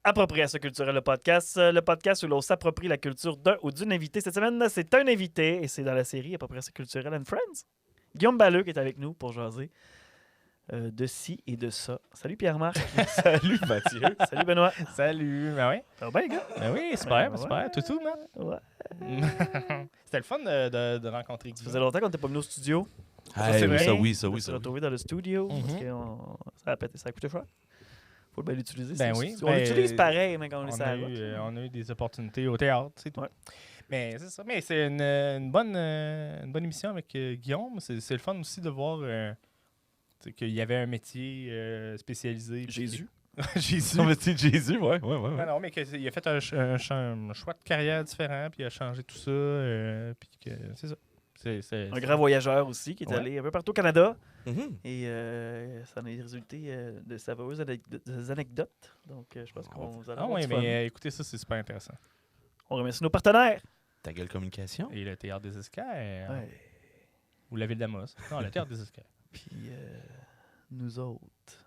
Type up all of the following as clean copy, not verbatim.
Appropriation culturelle, le podcast où l'on s'approprie la culture d'un ou d'une invité. Cette semaine, c'est un invité et c'est dans la série Appropriation culturelle and Friends. Guillaume Balleux qui est avec nous pour jaser de ci et de ça. Salut Pierre-Marc. Salut Mathieu. Salut Benoît. Salut. Ben oui. Ça va bien, gars? Ben oui, super, Ben super. ouais. Toutou, man. Ouais. C'était le fun de rencontrer Ça Guy. faisait longtemps qu'on n'était pas venu au studio. Ça, c'est vrai. ça On oui. s'est retrouvés dans le studio parce que ça a pété, ça a coûté cher. Faut bien l'utiliser. Ben c'est- oui, On ben, l'utilise pareil, mais quand on est On sur a, la route. on a eu des opportunités au théâtre, c'est tout. Ouais. Mais c'est ça. Mais c'est une bonne émission avec Guillaume. C'est le fun aussi de voir qu'il y avait un métier spécialisé. Jésus. Jésus. Non, mais tu sais, Jésus, ouais. Non, mais qu'il a fait un choix de carrière différent, puis il a changé tout ça. Puis que c'est ça. C'est Un grand voyageur aussi qui est Ouais. allé un peu partout au Canada. Mhm. Et ça en a résulté de savoureuses anecdotes. Donc, je pense qu'on va Ah avoir oui, du fun. mais écoutez, ça, c'est super intéressant. On remercie nos partenaires. Ta gueule communication. Et le Théâtre des Esquerres, Ouais. ou la Ville d'Amos. Non, le Théâtre des Esquerres. Puis, nous autres,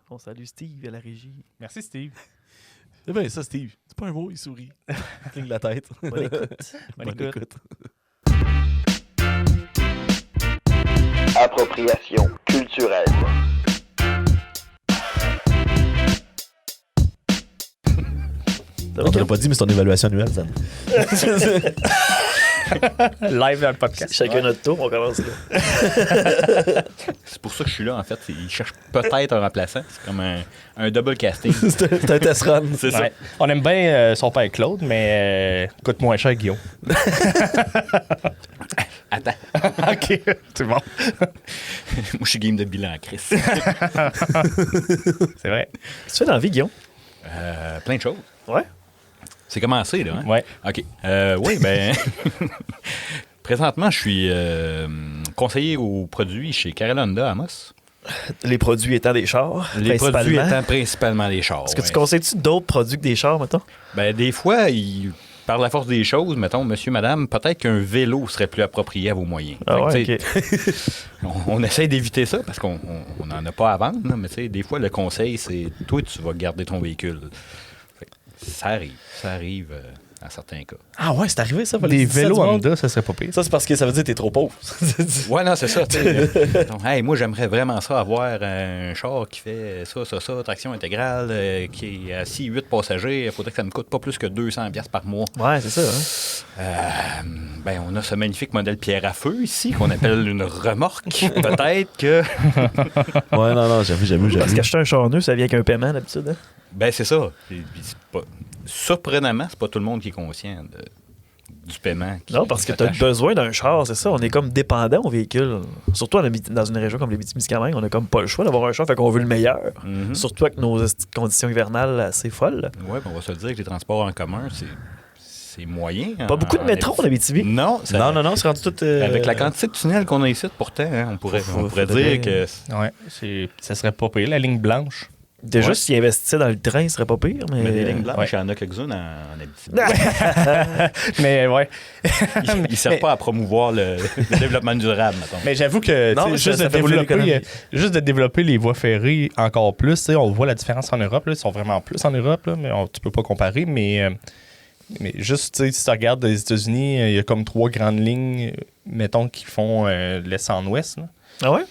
on salue Steve à la régie. Merci, Steve. C'est bien ça, Steve. C'est pas un mot, il sourit. Il cligne la tête. Bonne écoute. Bonne écoute. Appropriation culturelle. On t'aurait pas dit, mais c'est ton évaluation annuelle, ça. Live dans le podcast. Chacun notre tour, on commence là. C'est pour ça que je suis là, en fait. Il cherche peut-être un remplaçant. C'est comme un double casting. C'est un test run. C'est ça. Ouais. On aime bien son père Claude, mais coûte moins cher Guillaume. Attends. OK, c'est bon. Moi, je suis game de bilan, Chris. C'est vrai. Qu'est-ce que tu fais dans la vie, Guillaume? Plein de choses. Ouais. C'est commencé, là. Hein? Ouais. OK. Oui, ben... Présentement, je suis conseiller aux produits chez Carrel Honda Amos. Les produits étant des chars, Les produits principalement. étant principalement des chars. Est-ce que tu ouais. conseilles-tu d'autres produits que des chars, mettons? Ben, des fois, par la force des choses, mettons, monsieur, madame, peut-être qu'un vélo serait plus approprié à vos moyens. Ah Fait ouais, que, tu sais, on essaie d'éviter ça parce qu'on n'en a pas à vendre, là, mais tu sais, des fois, le conseil, c'est toi, tu vas garder ton véhicule. Fait que ça arrive à certains cas. Ah ouais, c'est arrivé, ça. Des vélos Honda, ça serait pas pire. Ça, c'est parce que ça veut dire que t'es trop pauvre. Ouais, non, c'est ça. Tu sais. Donc, hey, moi, j'aimerais vraiment ça avoir un char qui fait ça, traction intégrale, qui est assis 8 passagers. Il faudrait que ça me coûte pas plus que 200$ par mois. Ouais, c'est ça. Hein? Ben, on a ce magnifique modèle pierre à feu ici, qu'on appelle une remorque. Peut-être que... Ouais, non, j'avoue. Parce qu'acheter un char neuf, ça vient avec un paiement d'habitude. Hein? Ben, c'est ça. C'est pas... Surprenamment, c'est pas tout le monde qui est conscient du paiement. Non, parce que tu as s'attache. besoin d'un char, c'est ça. On est comme dépendant au véhicule. Surtout dans une région comme les Abitibi-Témiscamingue, on a comme pas le choix d'avoir un char, fait qu'on veut le meilleur. Mhm. Surtout avec nos conditions hivernales assez folles. Ouais, ben, on va se le dire que les transports en commun, c'est moyen. Pas beaucoup de métro en Abitibi. Non, ça- Non, c'est rendu tout. Avec la quantité de tunnels qu'on a ici, pourtant, hein, on pourrait faudrait- dire que... Ouais, ça serait pas pire. La ligne blanche. Déjà, Ouais. s'ils investissaient dans le train, ce serait pas pire. Mais, Mais des lignes blanches, ouais. il y en a quelques-unes en Abitibi. Mais ouais. Ils ne servent pas à promouvoir le développement durable, mettons. Mais j'avoue que Non, tu sais, mais juste, ça de fait bouger l'économie. juste de développer les voies ferrées encore plus, tu sais, on voit la différence en Europe. Là, ils sont vraiment plus en Europe, là, mais tu peux pas comparer. Mais juste, tu sais, si tu regardes les États-Unis, il y a comme 3 grandes lignes, mettons, qui font l'est en ouest. Là. Ah ouais?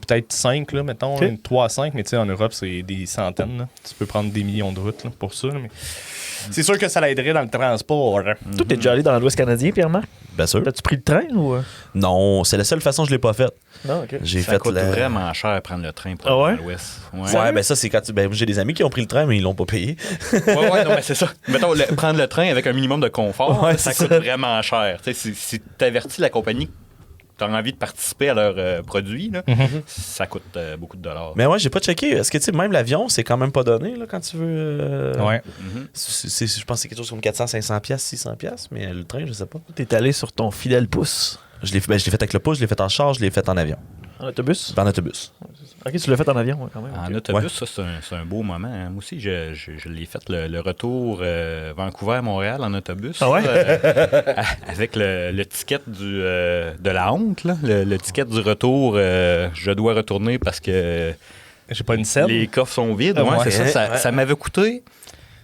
Peut-être 5, là, mettons, Ok. 3 à 5, mais tu sais, en Europe, c'est des centaines. Là. Tu peux prendre des millions de routes là, pour ça. Là, mais... C'est sûr que ça l'aiderait dans le transport. Hein. Toi, t'es déjà allé dans l'Ouest canadien, Pierre-Marc? Bien sûr. As-tu pris le train ou... Non, c'est la seule façon que je l'ai pas faite. Non, OK. J'ai Ça fait coûte la... vraiment cher prendre le train pour Ah aller ouais? dans l'Ouest. Ouais, ben ça, c'est quand tu... Ben, j'ai des amis qui ont pris le train, mais ils l'ont pas payé. Ouais, non, mais c'est ça. Mettons, prendre le train avec un minimum de confort, Ouais, ça c'est coûte ça. vraiment cher. Tu sais, si tu avertis la compagnie que tu as envie de participer à leurs produits, là, ça coûte beaucoup de dollars. Mais ouais, j'ai pas checké. Est-ce que, tu sais, même l'avion, c'est quand même pas donné, là, quand tu veux... Ouais. Mhm. Je pense que c'est quelque chose comme 400, 500 piastres, 600 piastres, mais le train, je sais pas. T'es allé sur ton fidèle pouce. Je l'ai fait avec le pouce, je l'ai fait en char, je l'ai fait en avion. En autobus? En autobus. OK, tu l'as fait en avion, ouais, quand même. En ok. autobus, ça, c'est un beau moment. hein. Moi aussi, je l'ai fait le retour Vancouver-Montréal en autobus. Ah ouais? Avec le ticket de la honte, là, le ticket du retour, je dois retourner parce que J'ai pas une scène. les coffres sont vides. Ah Ouais, ouais. c'est ça. Ouais. Ça m'avait coûté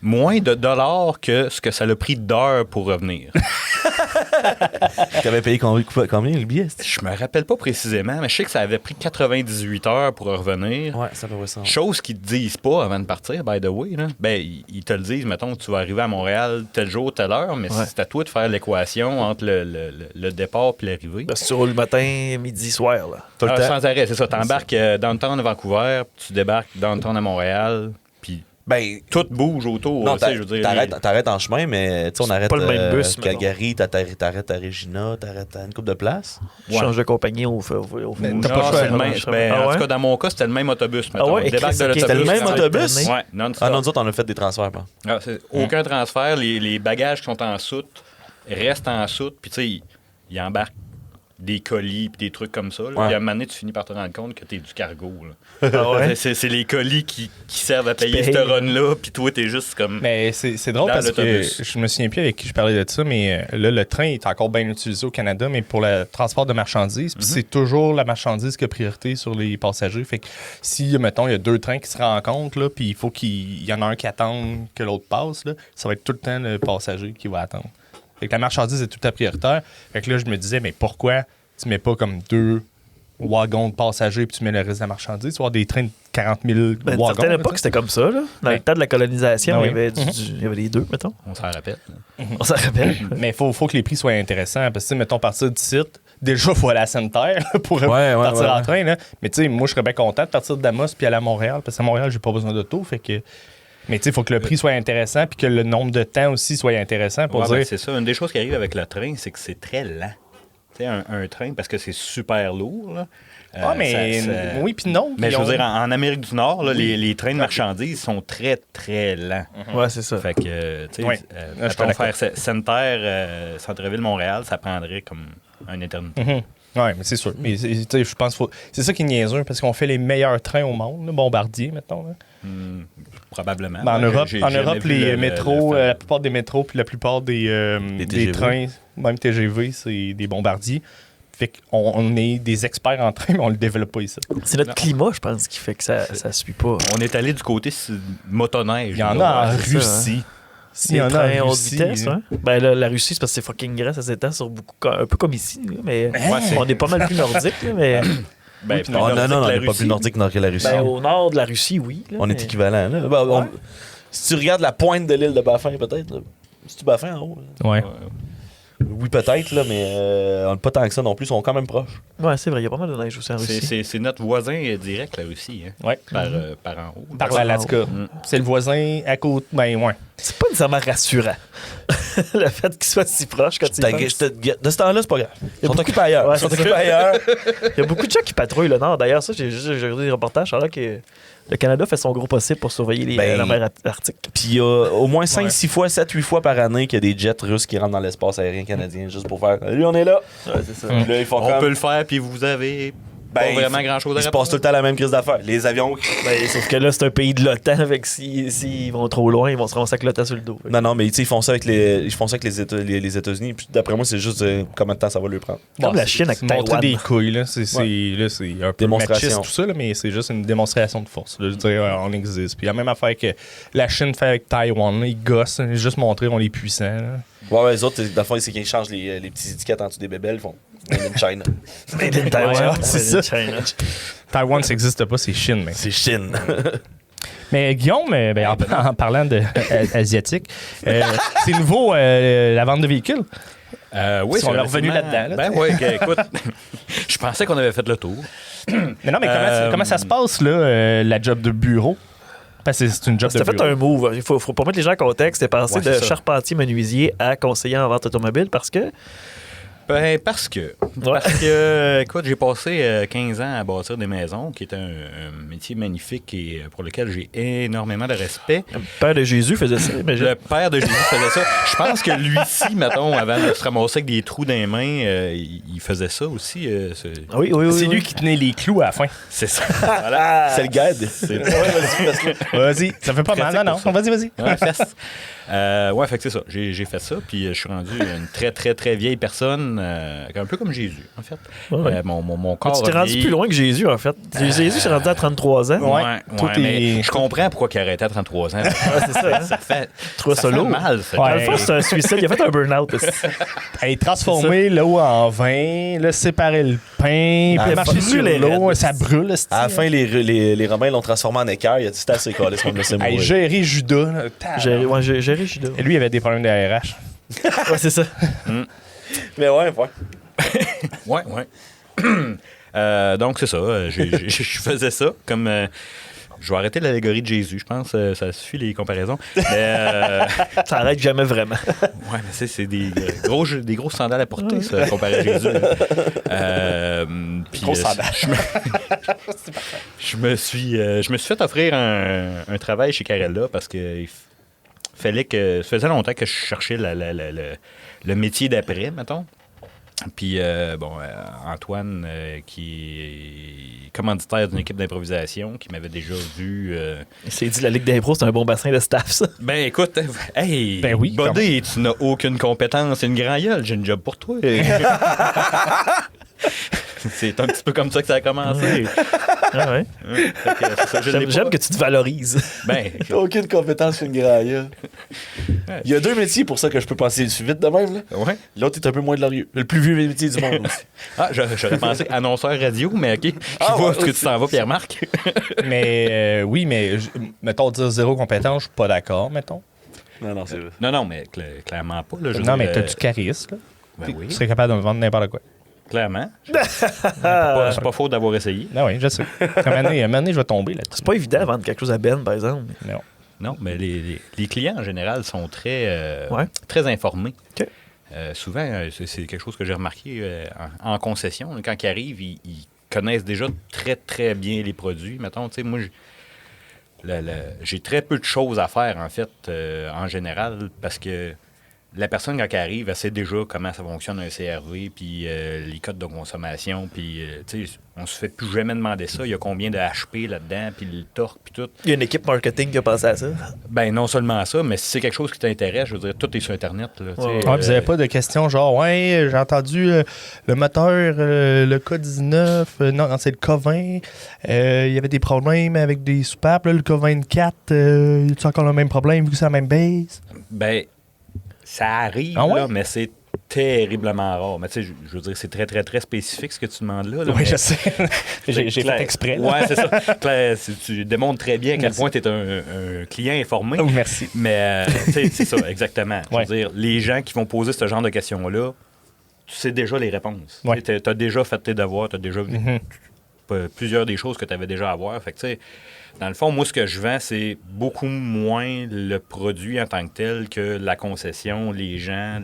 moins de dollars que ce que ça l'a pris d'heures pour revenir. Tu avais payé combien le billet? Je me rappelle pas précisément, mais je sais que ça avait pris 98 heures pour revenir. Ouais, ça peut ça. Chose qu'ils te disent pas avant de partir, by the way. Là. Ben, ils te le disent, mettons, tu vas arriver à Montréal tel jour, telle heure, mais c'est à toi de faire l'équation entre le départ et l'arrivée. Parce que tu roules le matin, midi, soir. Là. Tout le temps. Sans arrêt, c'est ça. T'embarques downtown à Vancouver, puis tu débarques downtown à Montréal, puis Ben, tout bouge autour. non, tu sais, je veux dire, t'arrêtes en chemin, mais tu sais, on arrête pas le même bus, Calgary, t'arrêtes à Regina, t'arrêtes à une couple de places. Tu changes de compagnie au fait. Mais Non, t'as pas le choix, c'est le non, même. Ben, Ah en ouais? tout cas, dans mon cas, c'était le même autobus. Mettons. ouais, On débarque de ok, l'autobus. c'était le même autobus? Ouais, non-stop. Ah non, nous autres, on a fait des transferts. Pas. Aucun transfert. Les bagages qui sont en soute restent en soute. Puis, tu sais, ils embarquent des colis puis des trucs comme ça. Là. Ouais. Puis, à un moment donné, tu finis par te rendre compte que t'es du cargo. Là. Ah ouais? C'est les colis qui servent à payer payent. cette run-là. Puis, toi, t'es juste comme. Mais c'est drôle Dans parce que l'autobus. je me souviens plus avec qui je parlais de ça, mais là, le train est encore bien utilisé au Canada, mais pour le transport de marchandises. Puis c'est toujours la marchandise qui a priorité sur les passagers. Fait que si, mettons, il y a 2 trains qui se rencontrent, là, puis il faut qu'il y en a un qui attende que l'autre passe, là, ça va être tout le temps le passager qui va attendre. Fait que la marchandise est tout à prioritaire. Fait que là, je me disais, mais pourquoi tu mets pas comme 2 wagons de passagers puis tu mets le reste de la marchandise? Tu vas avoir des trains de 40 000 Ben, à une wagons. certaine là, époque, tu sais. c'était comme ça. Là. Dans le temps de la colonisation, Ah oui. il y avait il y avait les deux, mettons. On s'en rappelle. On s'en rappelle. Mais il faut que les prix soient intéressants. Parce que, mettons, partir du site, déjà, il faut aller à Sainte-Terre pour partir en train. Là. Mais, tu sais, moi, je serais bien content de partir de Damas puis aller à Montréal. Parce qu'à Montréal, j'ai pas besoin d'auto. Fait que. Mais, tu sais, il faut que le prix soit intéressant puis que le nombre de temps aussi soit intéressant pour Ouais, dire. ben, c'est ça. Une des choses qui arrive avec le train, c'est que c'est très lent. Tu sais, un train, parce que c'est super lourd. Là, mais. ça- Oui, puis non. Mais puis je veux on- dire, en Amérique du Nord, là, les trains de marchandises sont très, très lents. Ouais, c'est ça. Fait que, tu sais, Ouais. Je suis mettons, d'accord. faire Sainte-Terre, Centre-Ville-Montréal, ça prendrait comme une éternité. Mhm. Oui, mais c'est sûr. Mais, tu sais, je pense c'est ça qui est niaiseux parce qu'on fait les meilleurs trains au monde, là, Bombardier, mettons. Là. Probablement. Ben, en Ouais, Europe, j'ai jamais vu les le métros, fameux. la plupart des métros puis la plupart des TGV. trains, même TGV, c'est des bombardiers. Fait qu'on est des experts en train, mais on le développe pas ici. C'est notre climat, je pense, qui fait que ça suit pas. On est allé du côté motoneige. Il y en là. a en c'est ça, Russie. S'il Des y en a trains en haute Russie, vitesse, hein? Ben là, la Russie, c'est parce que c'est fucking grand, ça s'étend sur beaucoup, un peu comme ici, là, mais Ouais, on est pas mal plus nordique, là, mais Ben, Oui, plus Non, nordique non, que on la n'est pas Russie. plus nordique que la Russie. ben, au nord de la Russie, oui. Là, On est mais- équivalent. Là. Ben, si tu regardes la pointe de l'île de Baffin, peut-être. C'est-tu Baffin en haut? Là? Ouais. Oui, peut-être, là, mais on n'est pas tant que ça non plus. Ils sont quand même proches. Ouais, c'est vrai, il y a pas mal de neige aussi en Russie. C'est notre voisin direct, la Russie, hein, Ouais. par en haut. Par l'Alaska. Mm. C'est le voisin à côté. Ben, ouais. C'est pas nécessairement rassurant, le fait qu'ils soient si proches quand ils De ce temps-là, c'est pas grave. Ils sont beaucoup- occupés ailleurs. Ouais, Ils sont c'est occupés ça. ailleurs. Il y a beaucoup de gens qui patrouillent le nord. D'ailleurs, ça, j'ai regardé des reportages. Alors que le Canada fait son gros possible pour surveiller la mer Arctique. Puis il y a au moins 5, 6 fois, 7, 8 fois par année qu'il y a des jets russes qui rentrent dans l'espace aérien canadien juste pour faire Lui, on est là. Ouais, c'est ça. Puis là, ils font On comme. peut le faire, puis vous avez pas Ben, vraiment grand-chose à Il se passe tout le temps la même crise d'affaires. Les avions. Ben, sauf que là, c'est un pays de l'OTAN. Avec s'ils vont trop loin, ils vont se ramasser avec l'OTAN sur le dos. Non, non, mais tu sais, ils font ça avec les États-Unis. Puis d'après moi, c'est juste combien de temps ça va lui prendre. Comme la Chine avec c'est montrer Taïwan. des couilles, là. C'est un peu Démonstration. machiste, tout ça, là, mais c'est juste une démonstration de force. Là. Je veux dire, on existe. Puis la même affaire que la Chine fait avec Taïwan, là, ils gossent, là, juste montrer on est puissant. Là. Ouais, les autres, dans le fond, c'est qu'ils changent les petits étiquettes en dessous des bébelles. Ils font Made in China. Made in Taiwan. c'est Made in ça. China. Taïwan, ça n'existe pas, c'est Chine. Mais, C'est Chine. mais Guillaume, ben, en parlant d'asiatique, c'est nouveau la vente de véhicules. Oui, Si on c'est est revenu relativement- là-dedans, là, Ben oui, écoute, je pensais qu'on avait fait le tour. Mais non, mais comment ça se passe, là, la job de bureau? Parce que c'est une job de C'était fait bureau. un move. Il faut pas mettre les gens en contexte. C'est passé Ouais, de c'est ça. charpentier menuisier à conseiller en vente automobile parce que. Ben, parce que, écoute, j'ai passé 15 ans à bâtir des maisons, qui est un métier magnifique et pour lequel j'ai énormément de respect. Le père de Jésus faisait ça, imagine. Le père de Jésus faisait ça. Je pense que lui-ci, mettons, avant de se ramasser avec des trous dans les mains, il faisait ça aussi. Oui. C'est lui qui tenait les clous à la fin. C'est ça. Voilà. C'est le guide. C'est Vas-y, ça fait pas mal. Non, vas-y. Ouais, fesse. Ouais, fait que c'est ça. J'ai fait ça, puis je suis rendu une très, très, très vieille personne, un peu comme Jésus, en fait. Ouais. Mon corps. Tu t'es rendu plus loin que Jésus, en fait. Jésus s'est rendu à 33 ans. Ouais, Tout mais je comprends pourquoi il a arrêté à 33 ans. c'est ça. Hein? Ça fait. Trouve ça lourd. mal, ça. Dans Ouais. le fond, c'est un suicide. Il a fait un burn-out. Elle est transformée l'eau en vin, là, séparer le pain, puis marcher brûle sur les l'eau, raides. ça brûle. À la fin, les Romains l'ont transformé en équerre. Il a dit c'était assez calé, ce monde-là, c'est Hey, mourir. gérer Judas. là, J'ai Judas. Et lui, il avait des problèmes de RH. Ouais, c'est ça. Mais ouais. Ouais. Donc, c'est ça. Je faisais ça comme. Je vais arrêter l'allégorie de Jésus, je pense. Ça suffit les comparaisons. Mais, Ça arrête jamais vraiment. ouais, mais c'est des grosses sandales à porter, ça, comparé à Jésus. Puis, Gros sandales. je me suis fait offrir un travail chez Carella parce que fallait que. Ça faisait longtemps que je cherchais le métier d'après, mettons. Puis, Antoine, qui est commanditaire d'une équipe d'improvisation, qui m'avait déjà vu. Il s'est dit la Ligue d'impro, c'est un bon bassin de staff, ça. Ben, écoute, hey, Ben oui, Buddy, tu n'as aucune compétence, une grand gueule, j'ai une job pour toi. C'est un petit peu comme ça que ça a commencé. Ah ouais. Fait que c'est ça, je l'ai J'aime pas. que tu te valorises. Ben, T'as aucune compétence sur une graille. Il y a 2 métiers pour ça que je peux passer dessus vite de même. Là. ouais. L'autre est un peu moins glorieux. Le plus vieux métier du monde aussi. Ah, j'aurais pensé annonceur radio, mais OK. Je vois où tu t'en vas, Pierre-Marc. Mais oui, mais mettons dire zéro compétence, je suis pas d'accord, mettons. Non, c'est vrai. Non, mais clairement pas. Là, je veux Non, dire, mais t'as du charisme, là. Ben oui, Tu serais capable de me vendre n'importe quoi. clairement. C'est pas faute d'avoir essayé. Ah oui, je sais. À un moment donné, je vais tomber là-dessus. C'est pas évident de vendre quelque chose à Ben, par exemple. Non. Non, mais les clients, en général, sont très, Ouais. très informés. OK. Souvent, c'est quelque chose que j'ai remarqué en concession. Quand ils arrivent, ils connaissent déjà très, très bien les produits. Mettons, tu sais, moi, j'ai très peu de choses à faire, en fait, en général, parce que la personne, quand elle arrive, elle sait déjà comment ça fonctionne un CRV, puis les codes de consommation, puis, tu sais, on se fait plus jamais demander ça. Il y a combien de HP là-dedans, puis le torque, puis tout. Il y a une équipe marketing qui a pensé à ça. Ben, non seulement ça, mais si c'est quelque chose qui t'intéresse, je veux dire, tout est sur Internet. Là, tu sais, Ouais. Ouais, vous avez pas de questions genre, ouais, j'ai entendu le moteur, le K19, non, c'est le K20, il y avait des problèmes avec des soupapes, là, le K24, y a-tu encore le même problème vu que c'est la même base? Ben, ça arrive, Ah ouais? là, mais c'est terriblement rare. Mais tu sais, je veux dire, c'est très, très, très spécifique ce que tu demandes là. Oui, mais je sais. j'ai Claire- fait exprès. là. Ouais, c'est ça. Claire, tu démontres très bien à quel Merci. point tu es un client informé. Oh, merci. Mais, tu sais, c'est ça, exactement. Je Ouais. veux dire, les gens qui vont poser ce genre de questions-là, tu sais déjà les réponses. Ouais. Tu as déjà fait tes devoirs, tu as déjà vu Mhm. plusieurs des choses que tu avais déjà à voir. Fait que, tu sais, dans le fond, moi, ce que je vends, c'est beaucoup moins le produit en tant que tel que la concession, les gens,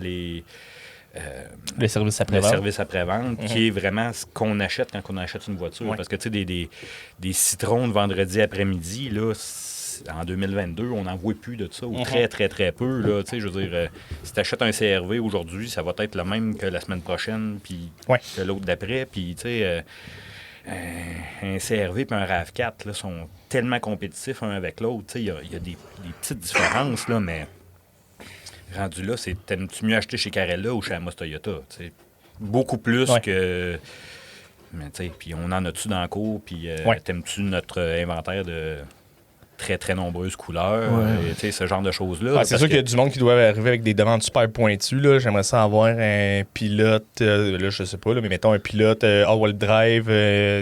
Le service le après-vente. service après-vente, qui est vraiment ce qu'on achète quand on achète une voiture. Ouais. Parce que, tu sais, des citrons de vendredi après-midi, là, en 2022, on n'en voit plus de ça, ou très, très, très peu. Là, tu sais, je veux dire, si tu achètes un CRV aujourd'hui, ça va être le même que la semaine prochaine, puis Ouais. que l'autre d'après. Puis, tu sais, un CRV et un RAV4 là, sont tellement compétitifs un avec l'autre. Tu sais, il y a des petites différences, là, mais rendu là, c'est t'aimes-tu mieux acheter chez Carella ou chez Amos Toyota? Tu sais? Beaucoup plus Ouais. que. Mais tu sais, puis on en a-tu dans le cours, puis Ouais. t'aimes-tu notre inventaire de très, très nombreuses couleurs, Ouais. tu sais, ce genre de choses-là. Ouais, c'est parce sûr qu'il y a que- du monde qui doit arriver avec des demandes super pointues. Là. J'aimerais ça avoir un pilote, là, je sais pas, là, mais mettons un pilote all-wheel drive,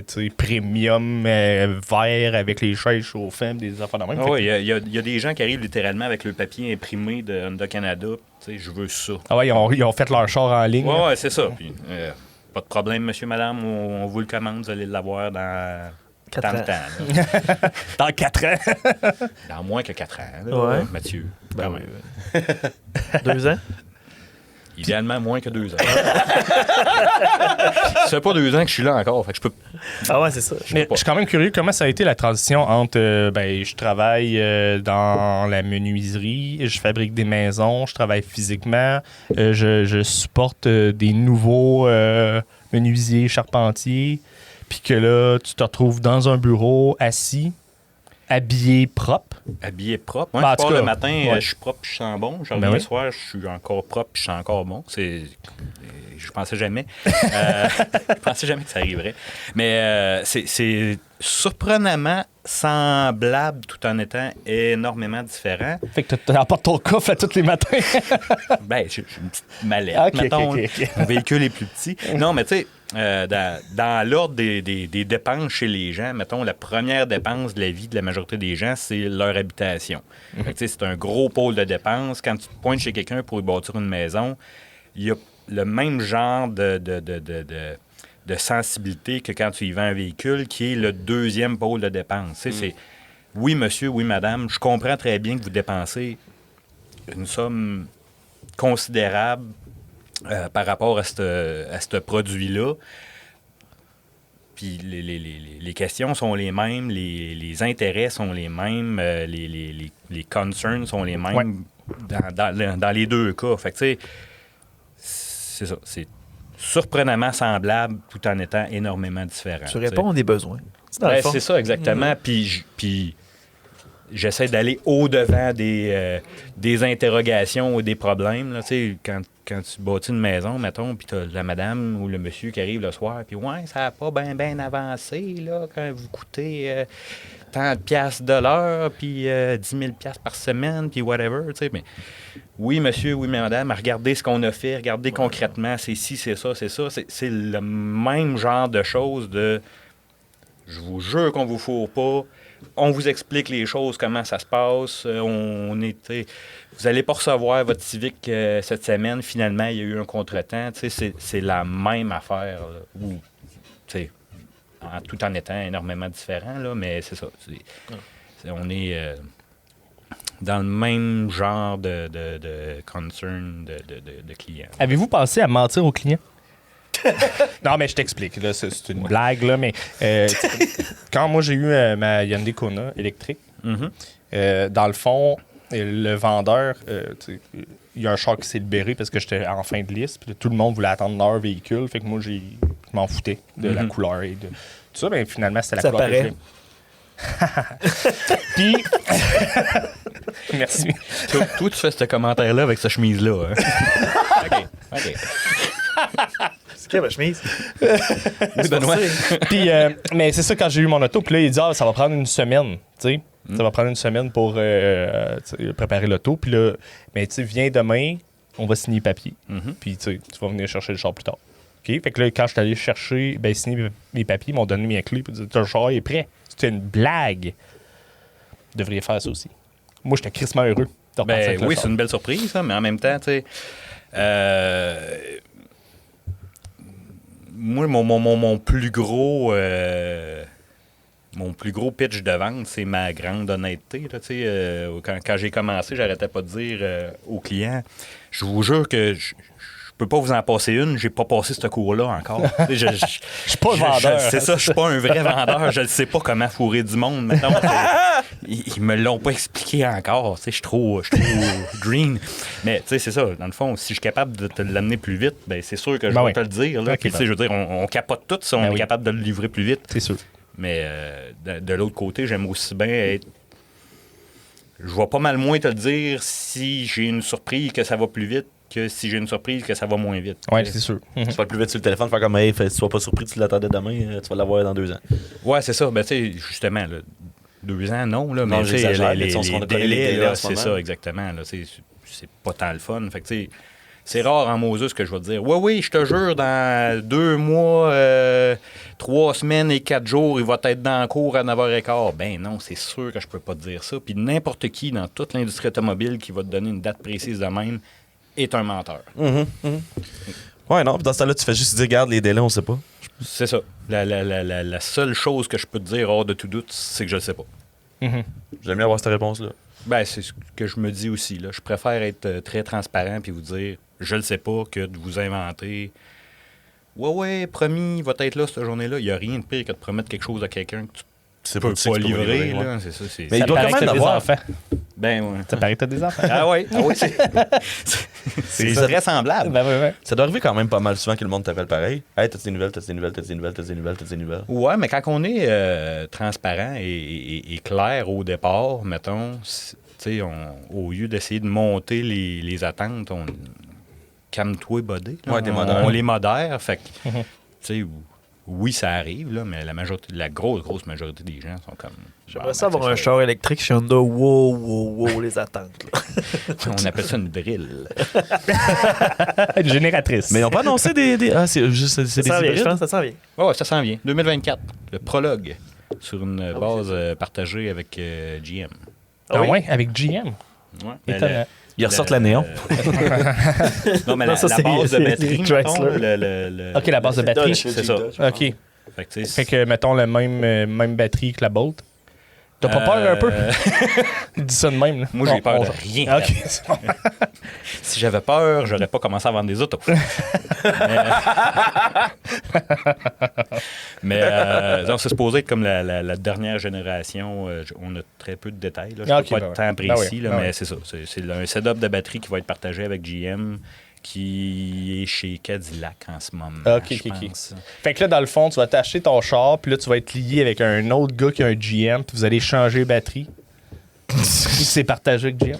tu sais, premium, vert avec les chaises chauffantes, des affaires de même. Ah Fait que- ouais, il y a des gens qui arrivent littéralement avec le papier imprimé de Honda Canada. Tu sais, je veux ça. Ah ouais, ils ont fait leur char en ligne. là. Ouais, c'est ça. Puis, pas de problème, monsieur, madame, on vous le commande, vous allez l'avoir dans 4 tant de ans. temps. là. Dans 4 ans. Dans moins que 4 ans, là, Ouais. Mathieu. Ben Quand oui. même. 2 ans? Idéalement, moins que 2 ans. Ça fait pas 2 ans que je suis là encore, fait que je peux. Ah ouais, c'est ça. Mais pas. je suis quand même curieux comment ça a été la transition entre je travaille dans la menuiserie, je fabrique des maisons, je travaille physiquement, je supporte des nouveaux menuisiers, charpentiers, puis que là, tu te retrouves dans un bureau assis Habillé propre. Habillé propre. Moi, Ben, en je tout pars cas, le matin, ouais. je suis propre, je sens bon. Je Ben reviens oui. le soir, je suis encore propre, je sens encore bon. Je pensais jamais. Je pensais jamais que ça arriverait. Mais c'est surprenamment semblable tout en étant énormément différent. Fait que tu apportes ton coffre à tous les matins. Ben, j'ai une petite mallette, Ok, mettons. ok, ok. Mon véhicule est plus petit. Non, mais tu sais, dans l'ordre des dépenses chez les gens, mettons, la première dépense de la vie de la majorité des gens, c'est leur habitation. Fait que, tu sais, c'est un gros pôle de dépenses. Quand tu te pointes chez quelqu'un pour y bâtir une maison, il y a le même genre de sensibilité que quand tu y vends un véhicule, qui est le deuxième pôle de dépenses. Tu sais, c'est oui, monsieur, oui, madame, je comprends très bien que vous dépensez une somme considérable par rapport à ce produit-là. Puis les questions sont les mêmes, les intérêts sont les mêmes, les concerns sont les mêmes Ouais. dans les deux cas. Fait que, tu sais, c'est ça. C'est surprenamment semblable tout en étant énormément différent. Tu réponds à des besoins. C'est ça, exactement. Puis j'essaie d'aller au-devant des interrogations ou des problèmes. Là. Tu sais, quand tu bâtis une maison, mettons, puis t'as la madame ou le monsieur qui arrive le soir, puis ouais, ça n'a pas bien avancé, là, quand vous coûtez tant de piastres de l'heure, puis 10 000 piastres par semaine, puis whatever, tu sais, mais oui, monsieur, oui, madame, regardez ce qu'on a fait, regardez concrètement, c'est ci, c'est ça, c'est ça. C'est le même genre de choses de... Je vous jure qu'on vous fourre pas. On vous explique les choses, comment ça se passe. Vous n'allez pas recevoir votre civique cette semaine. Finalement, il y a eu un contretemps. C'est la même affaire. Là, où, tout en étant énormément différent, là, mais c'est ça. On est dans le même genre de concern de clients. Avez-vous pensé à mentir aux clients? Non, mais je t'explique. Là, c'est une blague, là, mais quand moi, j'ai eu ma Hyundai Kona électrique, dans le fond, le vendeur, il y a un char qui s'est libéré parce que j'étais en fin de liste. Puis tout le monde voulait attendre leur véhicule. Fait que moi, je m'en foutais de la couleur et de tout ça. Mais finalement, c'était la Ça couleur paraît. que je voulais. Puis... Merci. Toi, tu fais ce commentaire-là avec cette chemise-là. Hein? OK. C'est quoi ma chemise? Oui, Benoît. Puis, mais c'est ça, quand j'ai eu mon auto, puis là, il dit, ça va prendre une semaine, tu sais. Ça va prendre une semaine pour préparer l'auto. Puis là, mais tu sais, viens demain, on va signer les papiers. Puis tu vas venir chercher le char plus tard. OK? Fait que là, quand je suis allé chercher, signer mes papiers, ils m'ont donné mes clés. Puis ils ton char est prêt. C'était une blague. Vous devriez faire ça aussi. Moi, j'étais crissement heureux de repartir avec le oui, char. c'est une belle surprise, ça, mais en même temps, tu sais... moi, mon plus gros pitch de vente, c'est ma grande honnêteté. Là, quand j'ai commencé, j'arrêtais pas de dire aux clients, je vous jure que je peux pas vous en passer une, j'ai pas passé ce cours-là encore. Je suis pas vendeur. C'est ça, je suis pas un vrai vendeur. Je ne sais pas comment fourrer du monde. Mettons, ils me l'ont pas expliqué encore. Je suis trop green. Mais c'est ça. Dans le fond, si je suis capable de te l'amener plus vite, c'est sûr que je vais te le dire. Là. Okay, Puis, je veux dire, on capote tout si on est capable de le livrer plus vite. C'est sûr. Mais de l'autre côté, j'aime aussi bien être... Je vais pas mal moins te le dire si j'ai une surprise que ça va plus vite que si j'ai une surprise que ça va moins vite. Oui, c'est sûr. Tu vas plus vite sur le téléphone, faire comme, hey, sois pas surpris, tu l'attendais demain, tu vas l'avoir dans 2 ans. Ouais, c'est ça. Tu sais, justement, là, 2 ans, non. Là, Non, mais j'exagère, les délais, là, là, c'est ça, exactement. Là, c'est pas tant le fun. Fait que, tu sais, c'est rare en Moses que je vais te dire, oui, je te jure, dans 2 mois, 3 semaines et 4 jours, il va être dans le cours à 9h15. Ben non, c'est sûr que je peux pas te dire ça. Puis n'importe qui dans toute l'industrie automobile qui va te donner une date précise de même est un menteur. Ouais, non, puis dans ce temps-là, tu fais juste dire, regarde, les délais, on sait pas. C'est ça. La seule chose que je peux te dire hors de tout doute, c'est que je le sais pas. J'aime bien avoir cette réponse-là. C'est ce que je me dis aussi. Là. Je préfère être très transparent puis vous dire je le sais pas que de vous inventer. Ouais, promis, il va être là cette journée-là. Il n'y a rien de pire que de promettre quelque chose à quelqu'un que C'est peut c'est que pas tu peux livrer, ouais. là. C'est ça. Mais il Ça doit paraît quand que même t'as des avoir. enfants. Ben, ouais. Ça paraît que t'as des enfants. Ah oui, c'est ça. vraisemblable. Ben ouais. Ça doit arriver quand même pas mal souvent que le monde t'appelle pareil. Hey, t'as des nouvelles, t'as des nouvelles, t'as des nouvelles, t'as des nouvelles, t'as des nouvelles. Ouais, mais quand on est transparent et clair au départ, mettons, tu sais, au lieu d'essayer de monter les attentes, on calme-toi, buddy. là. Ouais, t'es modère. On les modère. Fait que, tu sais, oui, ça arrive, là, mais la grosse majorité des gens sont comme. J'aimerais ça avoir un char électrique chez Honda. Wow, les attentes. Là. On appelle ça une drill. Une génératrice. Mais ils n'ont pas annoncé des. Ah, c'est juste Ça des s'en vient, je hybrides. pense que ça s'en vient. Ouais, ça s'en vient. 2024. Le prologue. Sur une base partagée avec GM. Ah ouais, avec GM. Ouais. Étonnant. Ils ressortent la néon. Non, mais Non, la ça, c'est- base de c'est batterie. Chrysler. mettons, Ok, la base de batterie. C'est ça. Ok. Fait que, tu sais, Fait que, mettons, le même batterie que la Bolt. T'as pas peur un peu? Il dit ça de même. Là. Moi, j'ai peur de on- rien. Ok, c'est bon. Si j'avais peur, j'aurais pas commencé à vendre des autos. Donc, c'est supposé être comme la dernière génération. On a très peu de détails. Là. Je Ah, ne ok, peux pas ben de temps ouais. précis, Ben là, ouais. mais c'est ça. C'est un setup de batterie qui va être partagé avec GM qui est chez Cadillac en ce moment. Ok, je ok. pense. Fait que là, dans le fond, tu vas t'acheter ton char, puis là, tu vas être lié avec un autre gars qui a un GM, puis vous allez changer les batteries. Puis c'est partagé avec GM.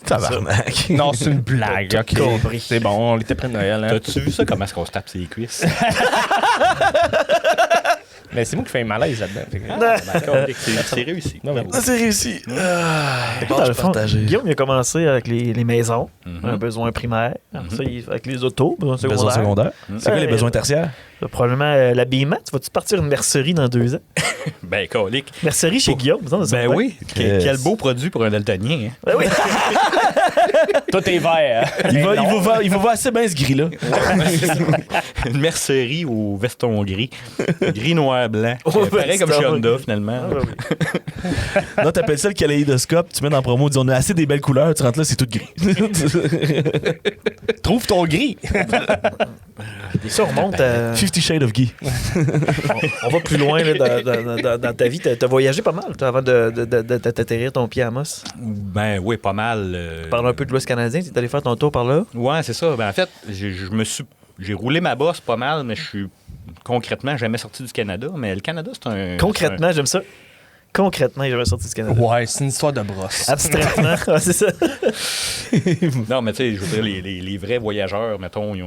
Tabarnak. Non, c'est une blague. T'as Ok. compris. C'est bon, on était près de Noël. Hein? T'as-tu vu ça, comment est-ce qu'on se tape ses cuisses? Mais c'est moi qui fais un malaise là-dedans. Fait que- D'accord, c'est réussi. Non, mais- Ah, c'est réussi. Dans le fond, Guillaume, il a commencé avec les maisons, Mhm. un besoin primaire. Après ça, avec les autos, besoin secondaire. Besoin secondaire. C'est quoi les besoins tertiaires? Probablement l'habillement. Tu vas-tu partir une mercerie dans 2 ans? Ben, colique. Mercerie chez Guillaume, disons, ça Ben va. oui, quel beau produit pour un daltonien. Hein? Ben oui. Tout est vert. Il va voir assez bien ce gris-là. Une mercerie au veston gris. Gris, noir, blanc. Au Pareil comme chez veston. Honda, finalement. Ah, ben oui. Non, t'appelles ça le kaléidoscope, tu mets dans la promo, dis on a assez des belles couleurs, tu rentres là, c'est tout gris. Trouve ton gris. Ça, on remonte à... 50 Shades of Guy. On va plus loin là, dans ta vie. T'as voyagé pas mal toi, avant de t'atterrir ton pied à Amos. Ben oui, pas mal. Parle un peu de l'Ouest canadien. Tu es allé faire ton tour par là. Ouais, c'est ça. Ben, en fait, j'ai roulé ma bosse pas mal, mais je suis concrètement jamais sorti du Canada. Mais le Canada, c'est un... Concrètement, j'aime ça. Concrètement, j'avais sorti du Canada. Ouais, c'est une histoire de brosse. Abstraitement, ouais, c'est ça. Non, mais tu sais, je veux dire, les vrais voyageurs, mettons, ils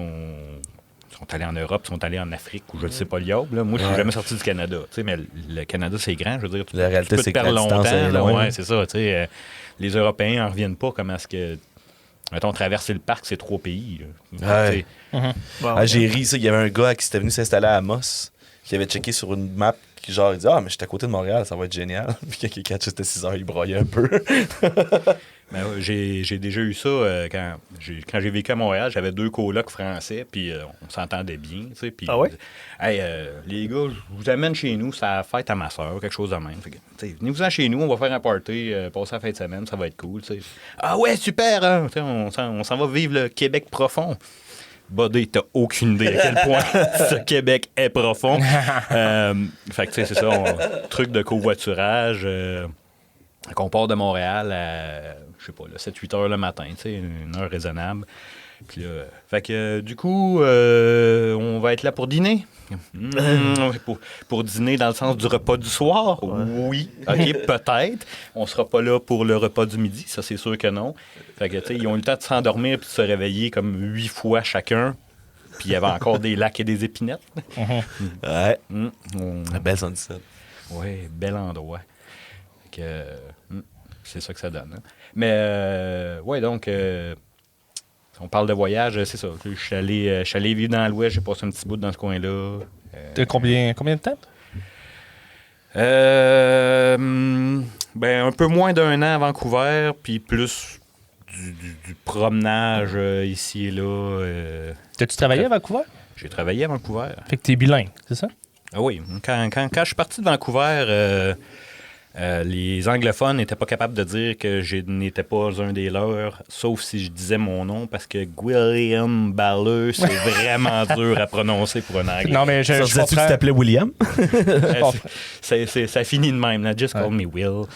sont allés en Europe, ils sont allés en Afrique, ou je ne sais pas, liable. Là. Moi, je suis jamais sorti du Canada. Tu sais, mais le Canada, c'est grand. Je veux dire, tu La réalité, peux c'est te que perdre la distance longtemps. est là. loin. Ouais, c'est ça. Tu sais, les Européens n'en reviennent pas. Comment est-ce que... Mettons, traverser le parc, c'est 3 pays. Là. Ouais. Tu sais, Bon, Ah, j'ai ri, ça. Il y avait un gars qui était venu s'installer à Amos, qui avait checké sur une map, qui genre, il dit ah, mais j'étais à côté de Montréal, ça va être génial. Puis quand il catch, c'était 6 heures, il broyait un peu. Ben, ouais, j'ai déjà eu ça quand j'ai vécu à Montréal. J'avais 2 colocs français, puis on s'entendait bien. Tu sais, puis, Ah ouais? Hey, les gars, je vous amène chez nous, c'est la fête à ma soeur, quelque chose de même. Fait que, tu sais, venez-vous-en chez nous, on va faire un party, passer la fin de semaine, ça va être cool. Tu sais. Ah ouais, super! Hein? Tu sais, on s'en va vivre le Québec profond. Buddy, t'as aucune idée à quel point ce Québec est profond. Fait que, tu sais, c'est ça, truc de covoiturage. Qu'on part de Montréal à, je sais pas, 7-8 heures le matin, tu sais, une heure raisonnable. Puis là, fait que du coup, on va être là pour dîner. Pour dîner dans le sens du repas du soir? Ouais. Oui. OK, peut-être. On sera pas là pour le repas du midi, ça c'est sûr que non. Fait que, tu sais, ils ont eu le temps de s'endormir puis de se réveiller comme 8 fois chacun. Puis il y avait encore des lacs et des épinettes. Ouais. La belle 117. Oui, bel endroit. Fait que, c'est ça que ça donne. Hein. Mais, ouais, donc... on parle de voyage, c'est ça. Je suis allé vivre dans l'Ouest, j'ai passé un petit bout dans ce coin-là. T'as combien de temps? Ben, un peu moins d'1 an à Vancouver, puis plus du promenage ici et là. T'as-tu travaillé à Vancouver? J'ai travaillé à Vancouver. Fait que t'es bilingue, c'est ça? Ah oui. Quand je suis parti de Vancouver, Les anglophones n'étaient pas capables de dire que je n'étais pas un des leurs, sauf si je disais mon nom, parce que William Balleux, c'est vraiment dur à prononcer pour un anglais. Non, mais Ça je disait-tu que tu comprends. t'appelais William? Ça finit de même. Là. Just call me Will.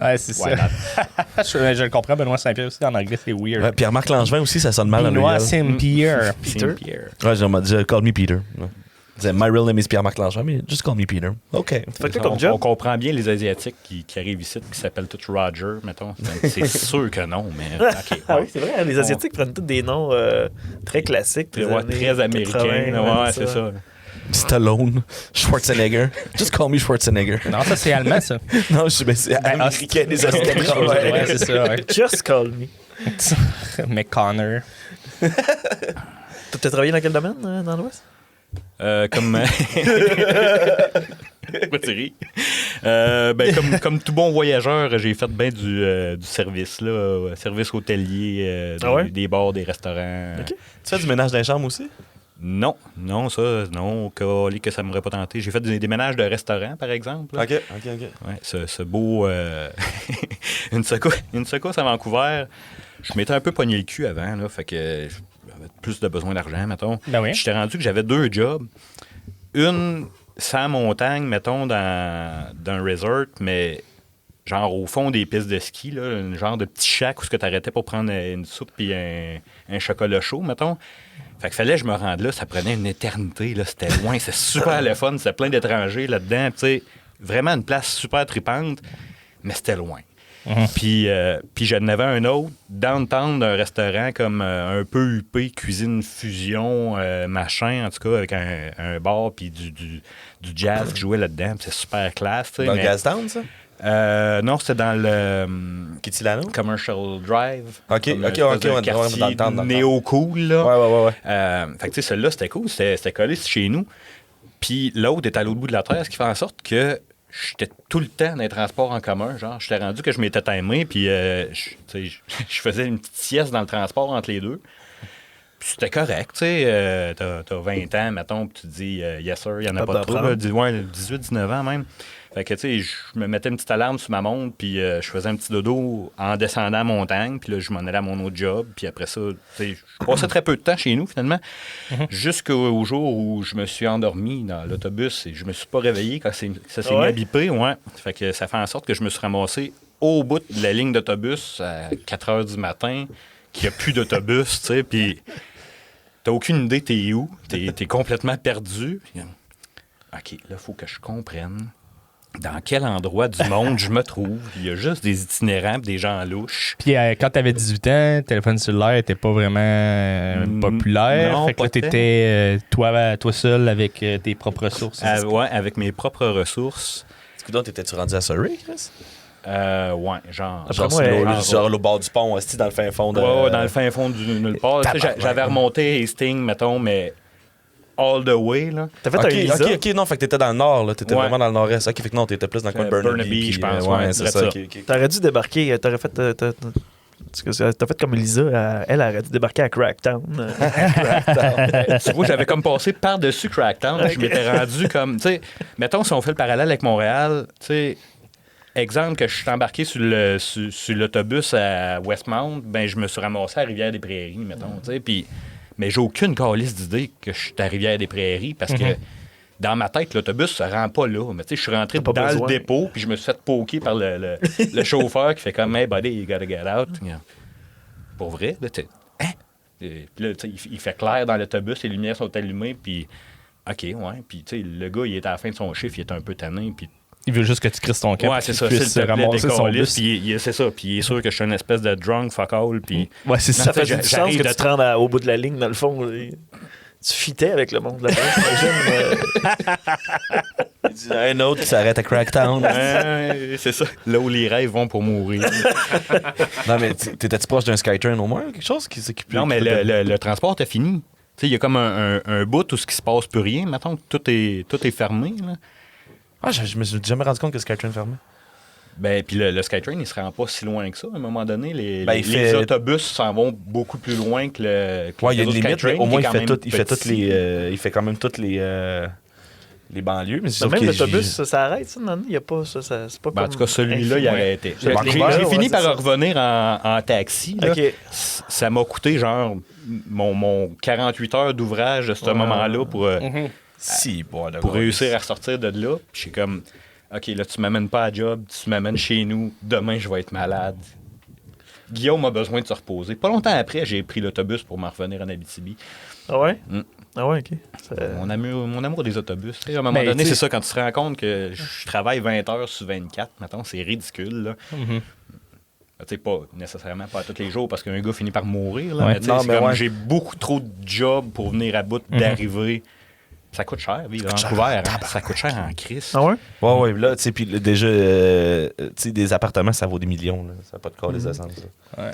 Ouais, c'est Why ça. je le comprends. Benoît Saint-Pierre aussi, en anglais, c'est weird. Ouais, Pierre-Marc Langevin aussi, ça sonne mal dans le Benoît Yale. Saint-Pierre. Saint-Pierre. Ouais, j'ai dit call me Peter. Ouais. Je disais, my real name is Pierre-Marc Langevin, mais just call me Peter. OK. Fait que On, comme job. on comprend bien les Asiatiques qui arrivent ici qui s'appellent tous Roger, mettons. C'est sûr que non, mais OK. Ah ouais. oui, c'est vrai, hein, les Asiatiques prennent tous des noms très classiques. des Ouais, années très américain. 80, Ouais, c'est ça. Stallone, Schwarzenegger. Just call me Schwarzenegger. Non, ça, c'est allemand, ça. Non, je sais, mais c'est américain des années 80. Ouais, c'est ça, ouais. Just call me. McConnor. T'as travaillé dans quel domaine dans l'Ouest? Comme. Pourquoi tu ris? Comme tout bon voyageur, j'ai fait bien du service, là, service hôtelier, des bars, des restaurants. Ok. Tu fais du ménage dans les chambres aussi? Non, calé que ça m'aurait pas tenté. J'ai fait des ménages de restaurants, par exemple. là. OK. Ouais, ce beau. une secousse à Vancouver. Je m'étais un peu pogné le cul avant, là, fait que j'avais plus de besoin d'argent, mettons. Ben oui. J'étais rendu que j'avais 2 jobs. Une, sans montagne, mettons, dans un resort, mais genre au fond des pistes de ski, là, un genre de petit shack où tu arrêtais pour prendre une soupe et un chocolat chaud, mettons. Fait qu'il fallait que je me rende là, ça prenait une éternité, là, c'était loin, c'est super le fun, c'était plein d'étrangers là-dedans, tu sais, vraiment une place super tripante, mais c'était loin. Puis j'en avais un autre, downtown d'un restaurant comme un peu huppé, cuisine fusion, machin, en tout cas, avec un bar puis du jazz qui jouait là-dedans. Puis c'est super classe. tu sais, Dans le mais- Gastown, ça? Non, c'était dans le Kitilano? Commercial Drive. Ok, comme ok, une espèce ok, de ouais, quartier dans le temps, dans le temps. néo-cool, là. Ouais. Fait que tu sais, celui-là, c'était cool. C'était collé chez nous. Puis l'autre est à l'autre bout de la terre, ce qui fait en sorte que j'étais tout le temps dans les transports en commun. Genre, j'étais rendu que je m'étais timé, puis je faisais une petite sieste dans le transport entre les deux. Puis c'était correct, tu sais. T'as 20 ans, mettons, puis tu te dis yes sir, il n'y en a Pas pas de de trop. prendre. 18-19 ans même. Fait que, tu sais, je me mettais une petite alarme sur ma montre, puis je faisais un petit dodo en descendant la montagne, puis là, je m'en allais à mon autre job, puis après ça, tu sais, je passais très peu de temps chez nous, finalement, jusqu'au jour où je me suis endormi dans l'autobus et je me suis pas réveillé quand ça s'est mis à biper, ouais. Fait que ça fait en sorte que je me suis ramassé au bout de la ligne d'autobus à 4 heures du matin, qu'il n'y a plus d'autobus, tu sais, puis t'as aucune idée t'es où, t'es complètement perdu. Puis, OK, là, il faut que je comprenne dans quel endroit du monde je me trouve. Il y a juste des itinérants, des gens louches. Puis quand t'avais 18 ans, le téléphone cellulaire était pas vraiment populaire. non, fait que là, pas t'étais toi seul avec tes propres sources. Ouais, avec mes propres ressources. Est-ce que t'étais-tu rendu à Surrey, Chris? Ouais, genre. Genre, moi, genre au bord du pont, aussi dans le fin fond de... Ouais, dans le fin fond du nulle part. Tu sais, j'avais remonté Hastings, mettons, mais all the way, là. T'as fait un visa? Ok, non, fait que t'étais dans le nord, là. T'étais Ouais. vraiment dans le nord-est. Ok, fait que non, t'étais plus dans le coin de Burnaby. Burnaby, je puis, pense, ouais, ouais, c'est dirais ça. ça. ok. T'aurais dû débarquer, t'aurais fait... T'as fait comme Elisa, elle aurait dû débarquer à Cracktown. Tu vois, j'avais comme passé par-dessus Cracktown. Je m'étais rendu comme, tu sais, mettons, si on fait le parallèle avec Montréal, tu sais, exemple que je suis embarqué sur l'autobus à Westmount, ben je me suis ramassé à Rivière-des-Prairies, mettons, tu sais, puis... Mais j'ai aucune calice d'idée que je suis à Rivière-des-Prairies parce que dans ma tête, l'autobus se rend pas là. Mais tu sais, je suis rentré T'as dans pas besoin. le dépôt puis je me suis fait poker par le chauffeur qui fait comme « Hey, buddy, you gotta get out. » Pour vrai, là, tu sais, hein? Puis là, tu sais, il fait clair dans l'autobus, les lumières sont allumées, puis OK, ouais. Puis tu sais, le gars, il est à la fin de son chiffre, il est un peu tanné, puis Il veut juste que tu crisses ton camp. ouais, pour c'est qu'il ça, puisse c'est le ramasser son bus. Puis c'est ça, puis il est sûr que je suis une espèce de drunk fuck all, puis... Ouais, c'est Non, ça. Ça fait J'a- du sens j'arrive que de tu te rendes au bout de la ligne, dans le fond. Tu fitais avec le monde là-bas, t'imagines? Il dit, un autre qui s'arrête à Cracktown. Ouais, c'est ça. Là où les rêves vont pour mourir. Non, mais t'étais-tu proche d'un Skytrain au moins? Quelque chose qui s'occupe Non, mais le transport était fini. Tu sais, il y a comme un bout où ce qui se passe plus rien. Mettons que tout est fermé. Là. Ah, je me suis jamais rendu compte que Skytrain fermait. Ben, puis le SkyTrain, il se rend pas si loin que ça. À un moment donné, Ben, les il fait- autobus s'en vont beaucoup plus loin que Ouais, il y a le une limite, SkyTrain, mais au moins qui est il fait quand tout, il fait même toutes les il fait quand même toutes les les banlieues. Mais c'est Même sûr que l'autobus, ça arrête, ça, non? Il n'y a pas ça. C'est pas Ben, en comme tout cas, celui-là, il a arrêté. J'ai J'ai fini c'est par ça. revenir en taxi. Là. OK. Ça m'a coûté genre mon 48 heures d'ouvrage de ce moment-là pour réussir à sortir de là. Puis je suis comme, OK, là, tu m'amènes pas à job, tu m'amènes chez nous, demain, je vais être malade. Guillaume a besoin de se reposer. Pas longtemps après, j'ai pris l'autobus pour m'en revenir en Abitibi. Ah ouais? Mm. Ah ouais, OK. Mon amour des autobus. Tu sais, à un moment Mais, donné, tu sais- c'est ça, quand tu te rends compte que je travaille 20 heures sur 24, mettons, c'est ridicule. Là. Mhm. Tu sais, pas nécessairement pas tous les jours parce qu'un gars finit par mourir. Là, Ouais. mais tu sais, Non, c'est mais comme ouais. j'ai beaucoup trop de jobs pour venir à bout d'arriver. Ça coûte cher, vivre à Vancouver. Hein? Ça coûte cher en crise. Ah ouais? Ouais, là, tu sais, puis déjà, tu sais, des appartements, ça vaut des millions, là. Ça n'a pas de corps, les essences, là.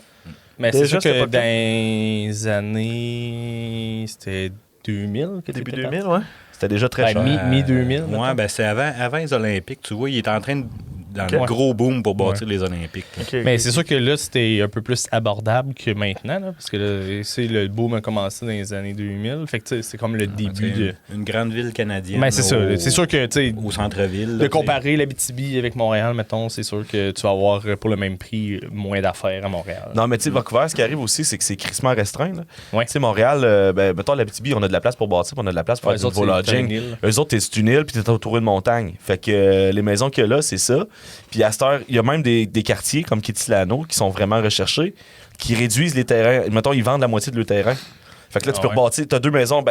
Mais c'est Déjà, sûr que c'était pas dans les années... C'était 2000 que Début t'étais 2000, ouais. C'était déjà très cher. mi-2000. Ouais, ben c'est avant les Olympiques. Tu vois, il est en train de dans le Ouais. gros boom pour bâtir les Olympiques. OK. Mais c'est sûr que là, c'était un peu plus abordable que maintenant, là, parce que là, c'est le boom a commencé dans les années 2000. Fait que tu sais, c'est comme le début de... Une grande ville canadienne. Mais c'est ça. C'est sûr que, tu sais, Au centre-ville. de comparer l'Abitibi avec Montréal, mettons, c'est sûr que tu vas avoir, pour le même prix, moins d'affaires à Montréal. Non, mais tu sais, Vancouver, ce qui arrive aussi, c'est que c'est crissement restreint, là. Ouais. Tu sais, Montréal, mettons, l'Abitibi, on a de la place pour bâtir, puis on a de la place pour Ouais, faire les du autres, nouveau c'est lodging. une île. Eux autres, t'es une île, puis t'es entouré de montagnes. Fait que les maisons qu'il y a là, c'est ça. Puis à cette heure, il y a même des quartiers comme Kitilano qui sont vraiment recherchés, qui réduisent les terrains. Mettons, ils vendent la moitié de leur terrain. Fait que là, tu peux rebâtir. T'as deux maisons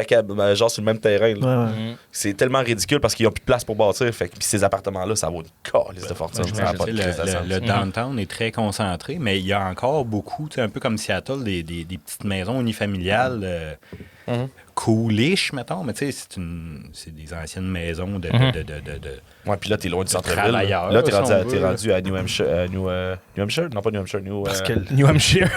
genre sur le même terrain. Là. Ouais. C'est tellement ridicule parce qu'ils n'ont plus de place pour bâtir. Fait que puis ces appartements-là, ça vaut une calice de fortune. Ça n'a pas de Tu sais, crise de sens. le downtown est très concentré, mais il y a encore beaucoup, tu sais, un peu comme Seattle, des petites maisons unifamiliales coolish, mettons, mais tu sais, c'est des anciennes maisons de Ouais, puis là, t'es loin du centre-ville. travailleurs, Là, t'es si on rendu, veut. à New Hampshire. New Hampshire? Non, pas New Hampshire. Parce que New Hampshire,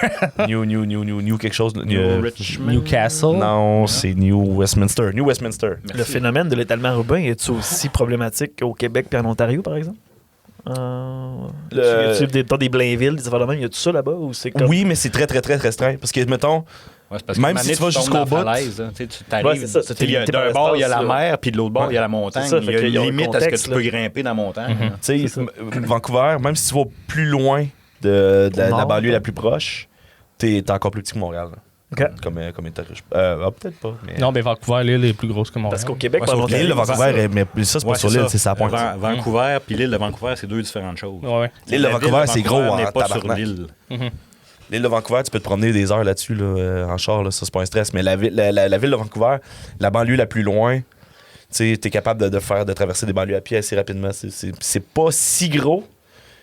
New quelque chose. Richmond. Newcastle. Non, c'est New Westminster. New Westminster. Merci. le phénomène de l'étalement urbain est aussi problématique au Québec et en Ontario, par exemple? Y a-t-il des Blainville, des affaires de même? Y a tout ça là-bas? Ou c'est comme... Oui, mais c'est très, très, très restreint. Parce que, mettons, Ouais, c'est parce Même que si tu vas tombes jusqu'au dans la bout. falaise, hein, tu t'arrives, Ouais, c'est ça, t'es limité par d'un bord, il y a la l'espace, là. mer, puis de l'autre bord, il y a la montagne. C'est ça, Il y fait a qu'il y a une un limite à ce que contexte, tu peux là. grimper dans la montagne. hein. tu sais, Vancouver, même si tu vas plus loin de la nord, banlieue quoi. la plus proche, t'es encore plus petit que Montréal. là. OK. Comme État riche. Peut-être pas. Mais... Non, mais Vancouver, l'île est plus grosse que Montréal. Parce qu'au Québec, Ouais, par sauf L'île de l'Ontario, Vancouver, mais ça, c'est pas Ouais, sur c'est l'île, ça. c'est sa pointe. Vancouver puis l'île de Vancouver, c'est deux différentes choses. Ouais. L'île de La ville Vancouver, c'est gros n'est en pas sur tabarnak. l'île. L'île de Vancouver, tu peux te promener des heures là-dessus, là, en char, là, ça, c'est pas un stress. Mais la ville de Vancouver, la banlieue la plus loin, tu es capable de traverser des banlieues à pied assez rapidement. C'est pas si gros,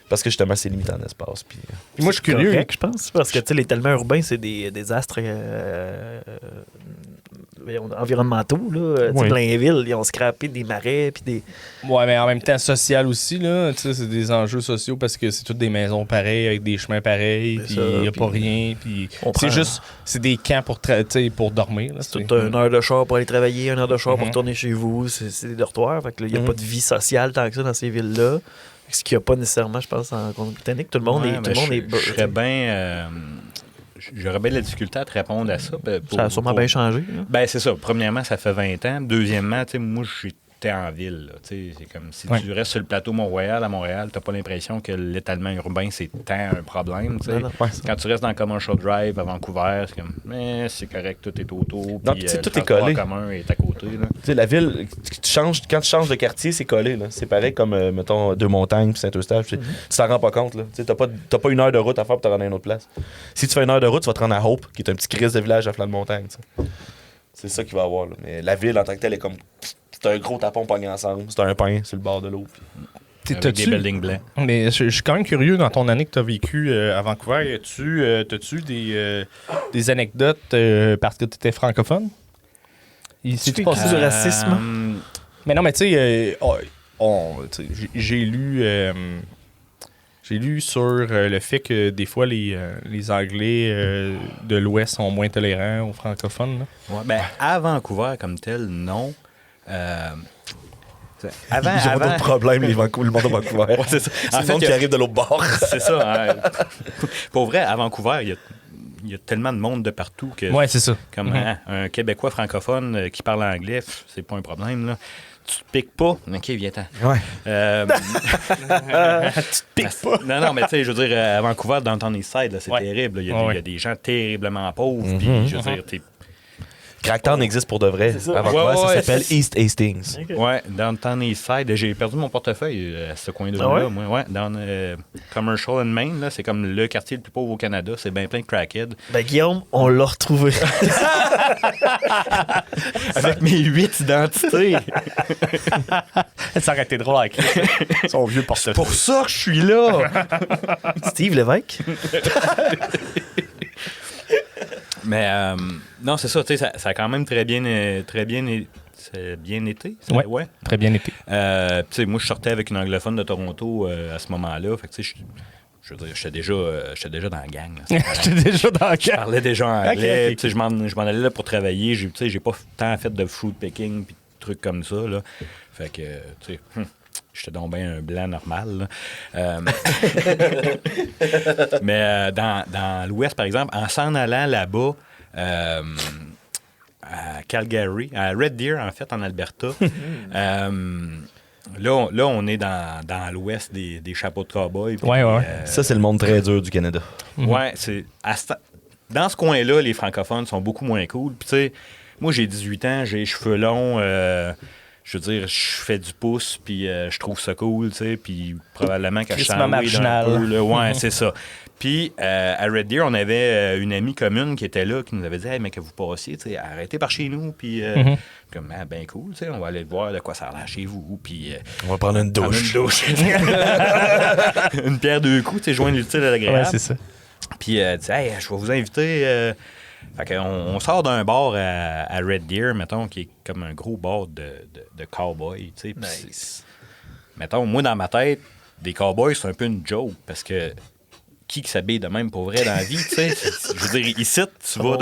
parce que justement, c'est limité en espace. Puis, Puis moi, je suis curieux. correct, je pense, parce que tu sais, l'étalement urbain, c'est des astres environnementaux. Là. Tu sais, Oui. Blainville, ils ont scrappé des marais, puis des... Ouais, mais en même temps, social aussi, là. Tu sais, c'est des enjeux sociaux parce que c'est toutes des maisons pareilles, avec des chemins pareils, C'est puis ça, il n'y a puis pas rien. Puis on c'est prend- juste, c'est des camps pour, tu sais, pour dormir. Là, C'est toute une heure de char pour aller travailler, une heure de char pour Mhm. retourner chez vous. C'est des dortoirs. Fait que là, il n'y a Mhm. pas de vie sociale tant que ça dans ces villes-là. Ce qu'il n'y a pas nécessairement, je pense, en Colombie-Britannique. Tout le monde Ouais, est... Tout mais le monde est je serais bien... J'aurais bien de la difficulté à te répondre à ça. ça a sûrement bien changé. Là. Ben, c'est ça. Premièrement, ça fait 20 ans. Deuxièmement, tu sais, moi, j'étais en ville. là. Tu sais, c'est comme si Ouais. tu restes sur le plateau Mont-Royal, à Montréal, t'as pas l'impression que l'étalement urbain, c'est tant un problème. tu sais. Non, non. Ouais. Quand tu restes dans Commercial Drive à Vancouver, c'est comme, c'est correct, tout est autour. Non, Puis tu sais, le tout est transport collé. commun est à côté. Là. tu sais, la ville, quand tu changes de quartier, c'est collé. Là. C'est pareil comme, mettons, Deux-Montagnes puis Saint-Eustache. Tu t'en rends pas compte. Là. Tu sais, t'as pas une heure de route à faire pour te rendre à une autre place. Si tu fais une heure de route, tu vas te rendre à Hope, qui est un petit crise de village à flanc de montagne. tu sais. C'est ça qu'il va y avoir. Là. Mais la ville, en tant que telle, est comme... C'est un gros tapon pogné ensemble. C'est un pain sur le bord de l'eau. puis- Avec des buildings blancs. Mais je suis quand même curieux dans ton année que tu as vécu à Vancouver. As-tu des anecdotes parce que tu étais francophone? C'est-tu passé du racisme? Mais non, mais tu sais, tu sais, j'ai lu sur le fait que des fois les Anglais de l'Ouest sont moins tolérants aux francophones. Là. Ouais, ben, à Vancouver, comme tel, non. Avant, Ils ont pas de problème, le monde de Vancouver. c'est ça. C'est le monde qui arrive de l'autre bord. C'est ça. Hein. Pour vrai, à Vancouver, il il y a tellement de monde de partout que Ouais, c'est ça. comme un Québécois francophone qui parle anglais, c'est pas un problème. Là. Tu te piques pas. OK, viens-t'en. Ouais. Tu te piques pas. Non, mais tu sais, je veux dire, à Vancouver, dans ton Eastside, là, c'est terrible. Là. Il y a des gens terriblement pauvres. Puis, je veux dire, Cracktown existe pour de vrai. C'est ça. À Vancouver, ça Ouais, s'appelle East Hastings. Ok. Ouais, Downtown Eastside. J'ai perdu mon portefeuille à ce coin de Ah ouais? là. Moi, ouais, dans Commercial and Main, là, c'est comme le quartier le plus pauvre au Canada. C'est bien plein de crackheads. Ben, Guillaume, on l'a retrouvé. Avec mes 8 identités. Ça aurait été drôle avec son vieux portefeuille. Pour ça que je suis là. Steve Lévesque. Mais non, c'est ça, tu sais, ça a quand même très bien été. Ça, Ouais. Très bien été. Tu sais, moi, je sortais avec une anglophone de Toronto à ce moment-là. Fait que, tu sais, je veux dire, j'étais déjà dans la gang. là. J'étais déjà dans le Je parlais déjà anglais. Ok. Tu sais, je m'en allais là pour travailler. Tu sais, j'ai pas tant fait de fruit picking puis de trucs comme ça, là. Fait que, tu sais, j'étais donc bien un blanc normal, là. Mais dans l'Ouest, par exemple, en s'en allant là-bas, à Calgary, à Red Deer, en fait, en Alberta, là, on est dans l'Ouest des chapeaux de cow-boy. puis, Ouais. Ça, c'est le monde très dur du Canada. Ouais, c'est dans ce coin-là, les francophones sont beaucoup moins cool. Puis tu sais, moi j'ai 18 ans, j'ai les cheveux longs, je veux dire, je fais du pouce, puis je trouve ça cool, tu sais, puis probablement que je Crissement marginal. Ouais, c'est ça. Puis à Red Deer, on avait une amie commune qui était là, qui nous avait dit, hey, mais que vous passiez, tu sais, arrêtez par chez nous, puis comme, ah, ben cool, tu sais, on va aller voir de quoi ça a l'air chez vous, puis On va prendre une prendre douche. une douche. Une pierre deux coups, tu sais, joindre l'utile à l'agréable. Ouais, c'est ça. Puis, tu sais, hey, je vais vous inviter. Fait qu'on on sort d'un bar à Red Deer, mettons, qui est comme un gros bar de cowboys, tu sais. Puis Nice. mettons, moi, dans ma tête, des cowboys, c'est un peu une joke, parce que qui s'habille de même pour vrai dans la vie, tu sais? Je veux dire, ici, tu vas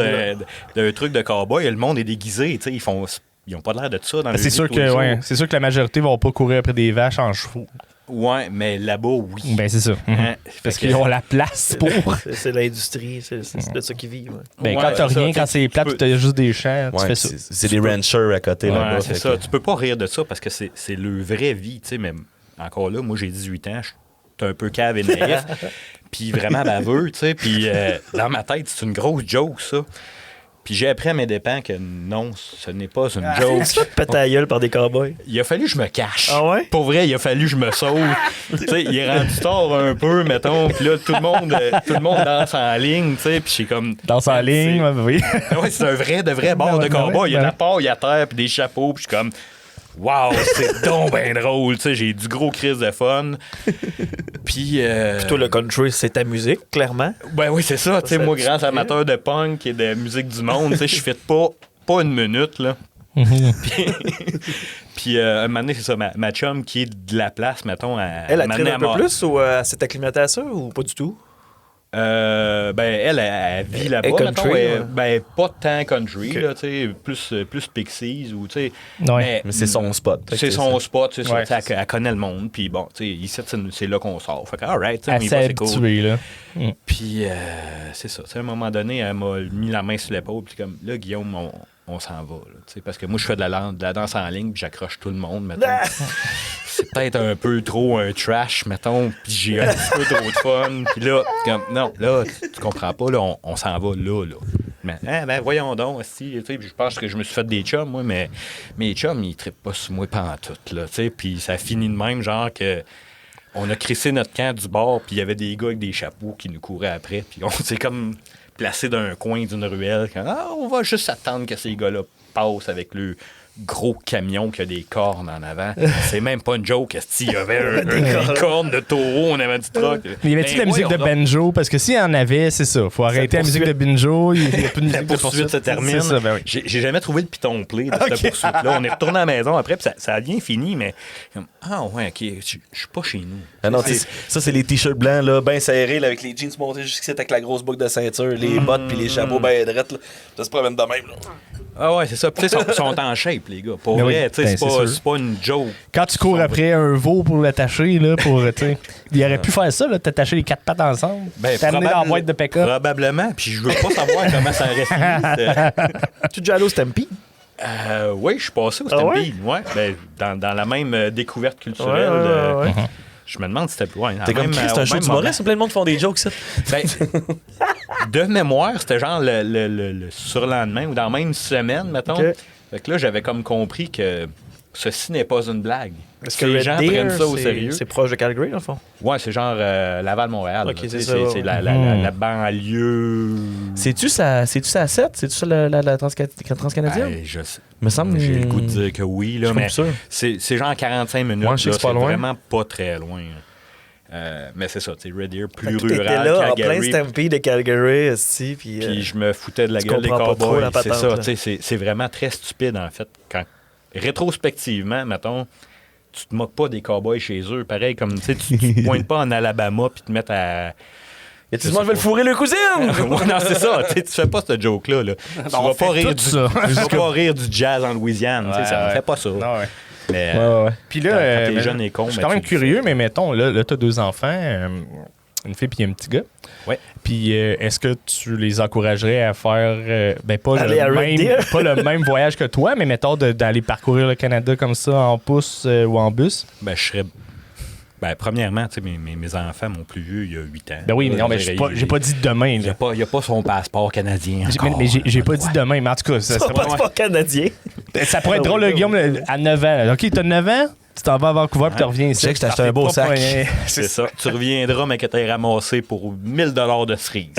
d'un truc de cowboy, le monde est déguisé, tu sais, ils ont pas l'air de ça dans le C'est sûr que la majorité vont pas courir après des vaches en chevaux. Ouais, mais là-bas, oui. Ben, c'est ça. Hein? Parce Fait que- qu'ils ont la place pour. C'est l'industrie, c'est de ça qu'ils vivent. Ouais. Ben, Ouais, quand t'as c'est ça, rien, quand c'est plate, tu peux- t'as juste des champs, tu Ouais, fais ça. c'est des ranchers à côté Ouais, là-bas. c'est fait ça. que- Tu peux pas rire de ça parce que c'est le vraie vie, tu sais, mais encore là, moi, j'ai 18 ans, je suis un peu cave et naïf, puis vraiment baveux, tu sais, puis dans ma tête, c'est une grosse joke, ça. Puis j'ai appris à mes dépens que non, ce n'est pas une joke. Tu te fais péter la gueule par des cowboys. Il a fallu que je me cache. Ah ouais? Pour vrai, il a fallu que je me sauve. Tu sais, il est rendu tard un peu, mettons, puis là, tout le monde danse en ligne, tu sais, puis j'ai comme... Danse en ligne, oui. Ouais, c'est un vrai bar de Ben cowboy. ouais, Il y a de ben la paille à terre, puis des chapeaux, puis je suis comme... Wow, c'est donc bien drôle, tu sais, j'ai du gros crise de fun. Puis... Toi, le country, c'est ta musique, clairement. Ben oui, c'est ça, tu sais, Ça moi, te grand plaît? amateur de punk et de musique du monde, tu sais, je fais pas une minute, là. Puis un moment donné, c'est ça, ma chum qui est de la place, mettons, Elle a m'a traîné amené un à peu plus ou elle s'est acclimatée à ça ou pas du tout? Ben, elle vit là-bas, country, mettons, ouais. ben, pas tant country, Ok. là, tu sais, plus Pixies ou, tu sais. Ouais. Mais c'est son spot. Fait que C'est son ça. spot, c'est ça. Ouais, Tu sais, elle connaît le monde, puis bon, tu sais, ici, c'est là qu'on sort. Fait que, alright, tu sais, on y Assez va, c'est cool. habitué, là. Puis, c'est ça. Tu sais, à un moment donné, elle m'a mis la main sur l'épaule, puis comme, là, Guillaume, on s'en va, là, tu sais, parce que moi, je fais de la danse en ligne, puis j'accroche tout le monde, mettons. C'est peut-être un peu trop un trash, mettons, puis j'ai un petit peu trop de fun. Puis là, comme, non, là, tu comprends pas, là, on s'en va là. Mais, ben, voyons donc, aussi, tu sais, puis je pense que je me suis fait des chums, moi, mais mes chums, ils trippent pas sur moi pantoute, là, tu sais, puis ça finit de même, genre que on a crissé notre camp du bord, puis il y avait des gars avec des chapeaux qui nous couraient après, puis on s'est comme placé dans un coin d'une ruelle, quand, on va juste attendre que ces gars-là passent avec le gros camion qui a des cornes en avant. C'est même pas une joke. Il y avait des cornes de taureau, on avait du truck. Mais y avait-tu de la musique de banjo? Parce que s'il y en avait, c'est ça. Faut arrêter la musique de banjo. Il n'y a plus de musique de poursuite se termine. C'est ça, ben oui. J'ai jamais trouvé le piton play de cette poursuite-là. On est retourné à la maison après, puis ça a bien fini, mais comme, ah ouais, ok, je suis pas chez nous. Ah non, ça, c'est les t-shirts blancs, là, bien serrés, là, avec les jeans montés jusqu'ici avec la grosse boucle de ceinture, les bottes puis les chapeaux bien drettes, là. Ça se promène de même, là. Ah ouais, c'est ça. Puis, tu sais, ils sont en shape, les gars. Pour Ben vrai, oui, tu sais, ben, c'est c'est sûr. pas une joke. Quand tu cours après un veau pour l'attacher, là, il aurait pu faire ça, là, t'attacher les 4 pattes ensemble, t'amener dans la boîte de pick-up. Probablement. Puis je veux pas savoir comment ça aurait fini. Tu es déjà allé au Stampede? Oui, je suis passé au Ah ouais? Stampede. Ouais? Ben, dans la même découverte culturelle. Ouais. Je me demande si c'était plus. Ouais, T'es comme Chris, c'est un show d'humoriste, plein de monde font des jokes, ça. Ben, de mémoire, c'était genre le surlendemain ou dans la même semaine, mettons. Ok. Fait que là, j'avais comme compris que ceci n'est pas une blague. Est-ce que les Red gens Deer, prennent ça au c'est- sérieux. C'est proche de Calgary, dans le fond? Ouais, c'est genre Laval-Montréal. Ok, là, c'est tu sais, ça, ouais. c'est la banlieue. C'est-tu ça 7? C'est-tu ça la transcanadienne? Je sais. Me semble. J'ai le goût de dire que oui, là, Je suis mais comme sûr. c'est genre 45 minutes. Ouais, je sais là, que c'est pas loin. vraiment pas très loin. Mais c'est ça, tu sais, Red Deer, Fait plus que t'étais rural, là, en plein Calgary. Stampede de Calgary, aussi, puis... Puis je me foutais de la tu gueule des comprends pas trop cowboys. la C'est patente, ça, là. tu sais, c'est vraiment très stupide, en fait. Quand, rétrospectivement, mettons, tu te moques pas des cowboys chez eux. Pareil, comme, tu sais, tu te pointes pas en Alabama puis te mettre à... Y a-tu du monde qui veut le fourrer, le cousine? Ouais, non, c'est ça. Tu sais, tu fais pas ce joke-là. Là. Tu vas pas rire du, ça. tu vas pas rire du jazz en Louisiane. Tu sais, ça ne fait pas ça. Non, ouais. Mais Ouais. Puis là, quand t'es jeune et con, je suis ben, quand même tu- curieux, mais mettons, là t'as 2 enfants, une fille puis un petit gars. Ouais. Puis est-ce que tu les encouragerais à faire, pas Aller à Red même, Deer? pas le même voyage que toi, mais mettons d'aller parcourir le Canada comme ça en pouce ou en bus? ben, je serais... Ben, premièrement, tu sais, mes enfants, mon plus vieux, il y a 8 ans. Ben oui, mais non, mais Je dirais, j'ai pas dit demain. Il Là. n'y a pas son passeport canadien. Mais, encore. j'ai pas dit demain, mais en tout cas, ça, Son ça, passeport canadien. ça pourrait être drôle, là, Guillaume, à 9 ans. là. OK, t'as 9 ans, tu t'en vas à Vancouver puis tu reviens ici. Je sais que je t'ai acheté un beau Pas sac. pour rien. C'est ça. Tu reviendras, mais que tu aies ramassé pour 1000 $ de cerise.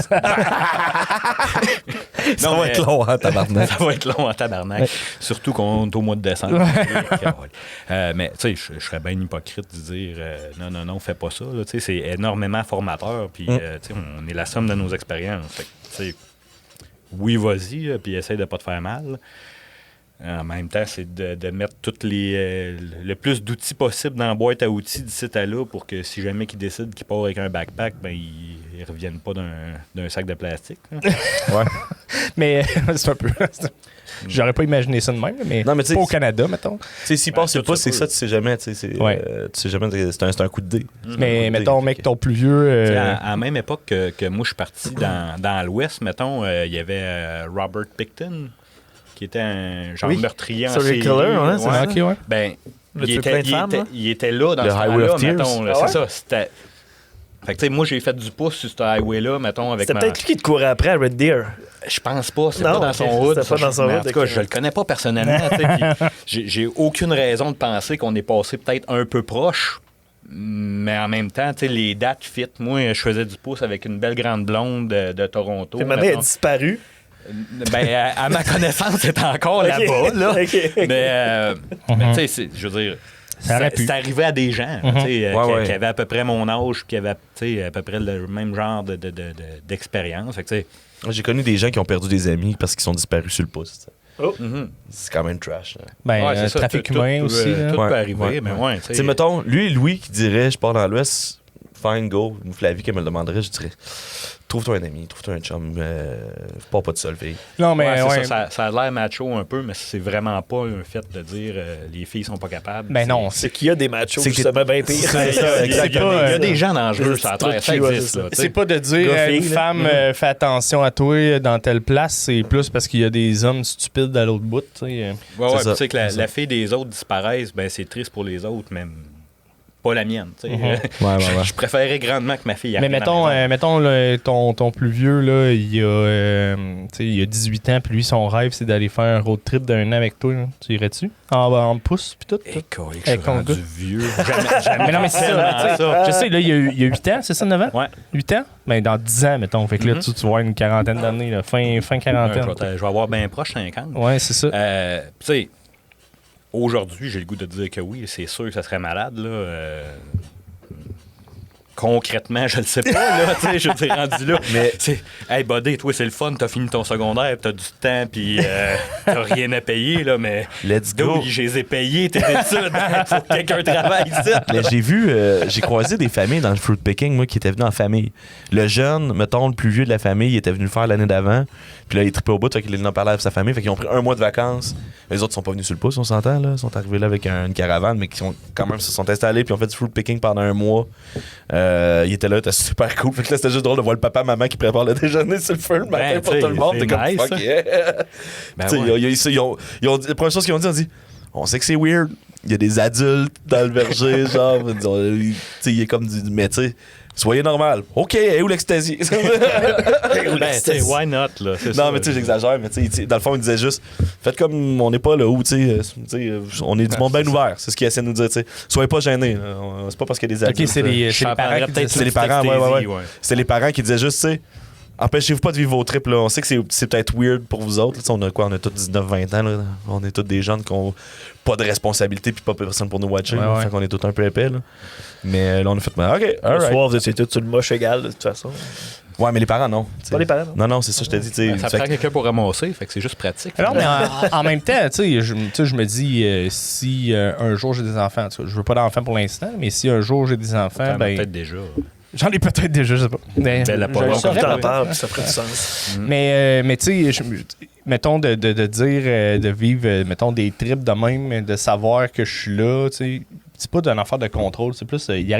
Ça va être long, hein, tabarnak. Ça va être long en tabarnak. Surtout qu'on est au mois de décembre. Mais tu sais, je serais bien hypocrite de dire non, fais pas ça. là. Tu sais, c'est énormément formateur. Puis tu sais, on est la somme de nos expériences. Fait que, tu sais, oui, vas-y, là, puis essaye de pas te faire mal. En même temps, c'est de mettre toutes le plus d'outils possible dans la boîte à outils d'ici à là pour que si jamais qu'ils décident qu'ils partent avec un backpack, ben ils reviennent pas d'un sac de plastique. là. Ouais. Mais c'est un peu. J'aurais pas imaginé ça de même, mais, Non, mais tu sais, pas au Canada, mettons. Tu sais, s'il passe sur le tout pouce, ça c'est peut. ça, tu sais jamais. Tu sais, Ouais. tu sais jamais, c'est un coup de dé. Mais Ouais. mettons, mec, ton plus vieux. Tu sais, à la même époque que moi, je suis parti dans l'Ouest, mettons, il y avait Robert Picton, qui était un genre Oui, meurtrier en serial série. killer, ouais, c'est ça. Ok, ouais. Ben, Le tuer plein de femmes, là? il était là dans Le ce Highway temps-là, of Tears. mettons. là, Ah ouais? c'est ça. C'était... Fait que, tu sais, moi, j'ai fait du pouce sur ce highway-là, mettons, avec C'était ma... peut-être lui qui te courait après à Red Deer. Je pense pas, c'était Non, pas dans ok, son hood. c'était pas ça, dans son mais En hood, tout cas, ok. je le connais pas personnellement. tu sais, puis j'ai aucune raison de penser qu'on est passé peut-être un peu proche. Mais en même temps, tu sais, les dates fit. Moi, je faisais du pouce avec une belle grande blonde de Toronto. Puis maintenant, il a mettons. disparu. Ben, à ma connaissance, c'est encore là-bas. Là. Ok. Mais tu sais, je veux dire, Ça aurait pu. c'est arrivé à des gens tu sais, Ouais, qui avaient à peu près mon âge, qui avaient tu sais, à peu près le même genre d'expérience. Fait que, tu sais, J'ai connu des gens qui ont perdu des amis parce qu'ils sont disparus sur le pouce. tu sais. mhm. C'est quand même trash. Là. Ben, Ouais, c'est ça, trafic tout- humain tout, aussi. là. Tout Ouais, peut arriver, ouais, mais ouais. ouais. Tu sais, mettons, lui, Louis qui dirait je pars dans l'Ouest, fine, go. Ou Flavie qui me le demanderait, je dirais trouve-toi un ami, trouve-toi un chum, pars pas de seul, fille. Non, mais Ouais, ouais. c'est ça a l'air macho un peu, mais c'est vraiment pas un fait de dire les filles sont pas capables. Ben non, C'est qu'il y a des machos C'est que- justement bien pires. C'est ça, exactement. il y a pas, des gens dangereux sur la trucs terre, ça qui- ouais, existe. c'est là, ça. tu sais. c'est pas de dire Gars, une fille, là. femme fais attention à toi dans telle place, c'est plus parce qu'il y a des hommes stupides à l'autre bout. Tu sais. Ouais, C'est ouais, ça, tu sais que c'est ça. la fille des autres disparaisse, ben c'est triste pour les autres, mais pas la mienne. Tu sais. Mhm. Ouais. Je préférerais grandement que ma fille Mais arrive à la mettons maison. ton plus vieux, là, il a 18 ans, puis lui, son rêve, c'est d'aller faire un road trip d'un an avec toi. Là. Tu irais-tu? En pouce, puis tout? Eh, colique, Eh, je suis con rendu gars. vieux. Jamais Mais non, mais c'est ça, tellement tu sais, ça. Je sais, là, il y a 8 ans, c'est ça, 9 ans? Ouais. 8 ans? Ben, dans 10 ans, mettons. Fait que là, Mhm. tu vas avoir une quarantaine d'années, là, fin quarantaine. Je vais avoir bien proche 50. Ouais, c'est ça. Tu sais, aujourd'hui, j'ai le goût de dire que oui, c'est sûr que ça serait malade. Là. concrètement, je le sais pas, là, tu sais, je t'ai rendu là. Mais- c'est, hey, buddy, toi, c'est le fun, t'as fini ton secondaire, t'as du temps, puis t'as rien à payer, là, mais... Let's go. Dude, je les ai payés, tes études, faut que quelqu'un travaille, ça. Mais j'ai croisé des familles dans le fruit picking, moi, qui étaient venus en famille. Le jeune, mettons, le plus vieux de la famille, il était venu le faire l'année d'avant. Puis là, il trippait au bout, fait qu'il en parlait avec sa famille. Fait qu'ils ont pris 1 mois de vacances. Les autres sont pas venus sur le pouce, on s'entend, là. Ils sont arrivés là avec une caravane, mais qui sont quand même se sont installés, puis ont fait du fruit picking pendant 1 mois. Il était là, c'était super cool. Fait que là, c'était juste drôle de voir le papa, maman qui prépare le déjeuner sur le feu le matin pour t'sais, tout le monde. c'est T'es comme nice, fuck ça. yeah. Ben T'sais, ouais. ils ont dit, la première chose qu'ils ont dit, on sait que c'est weird. Il y a des adultes dans le verger, genre, t'sais, il est comme du. Mais tu sais, soyez normal. OK, où l'ecstasy? Ben, t'sais, why not, là? C'est Non, ça. mais tu sais, j'exagère, mais tu sais, dans le fond, il disait juste, faites comme on n'est pas là où, tu sais, on est du monde bien ouvert. C'est ce qu'il essaie de nous dire, tu sais. Soyez pas gênés. Là. C'est pas parce qu'il y a des adultes. Ok, c'est les J'en parents prendrais qui peut-être disent c'est les une parents, petite ouais. extasie, C'est les parents qui disaient juste, tu sais, empêchez-vous pas de vivre vos trips, là. On sait que c'est peut-être weird pour vous autres. Tu sais, on a quoi? On a tous 19-20 ans, là. On est tous des jeunes qui ont pas de responsabilité puis pas personne pour nous watcher. Ouais, là. ouais. Fait qu'on est tous un peu épais, là. Mais là, on a fait, OK, Le alright. soir, vous étiez tous sur le moche égal, de toute façon. Ouais, mais les parents, non. Pas les parents, non? Non, c'est ça, je te dis, tu sais. Ben, ça Fait prend que- quelqu'un pour ramasser, fait que c'est juste pratique. Alors, mais en même temps, tu sais, je me dis, si un jour j'ai des enfants, tu sais, je veux pas d'enfants pour l'instant, mais si un jour j'ai des enfants, T'en as ben, peut-être déjà. j'en ai peut-être déjà, je sais pas. Mais, Ben, la je pas le longue, saurais T'en peut-être. parles, ça ferait du sens. Mais tu sais, mettons de dire, de vivre, mettons, des trips de même, de savoir que je suis là, tu sais, c'est pas d'une affaire de contrôle, c'est plus, s'il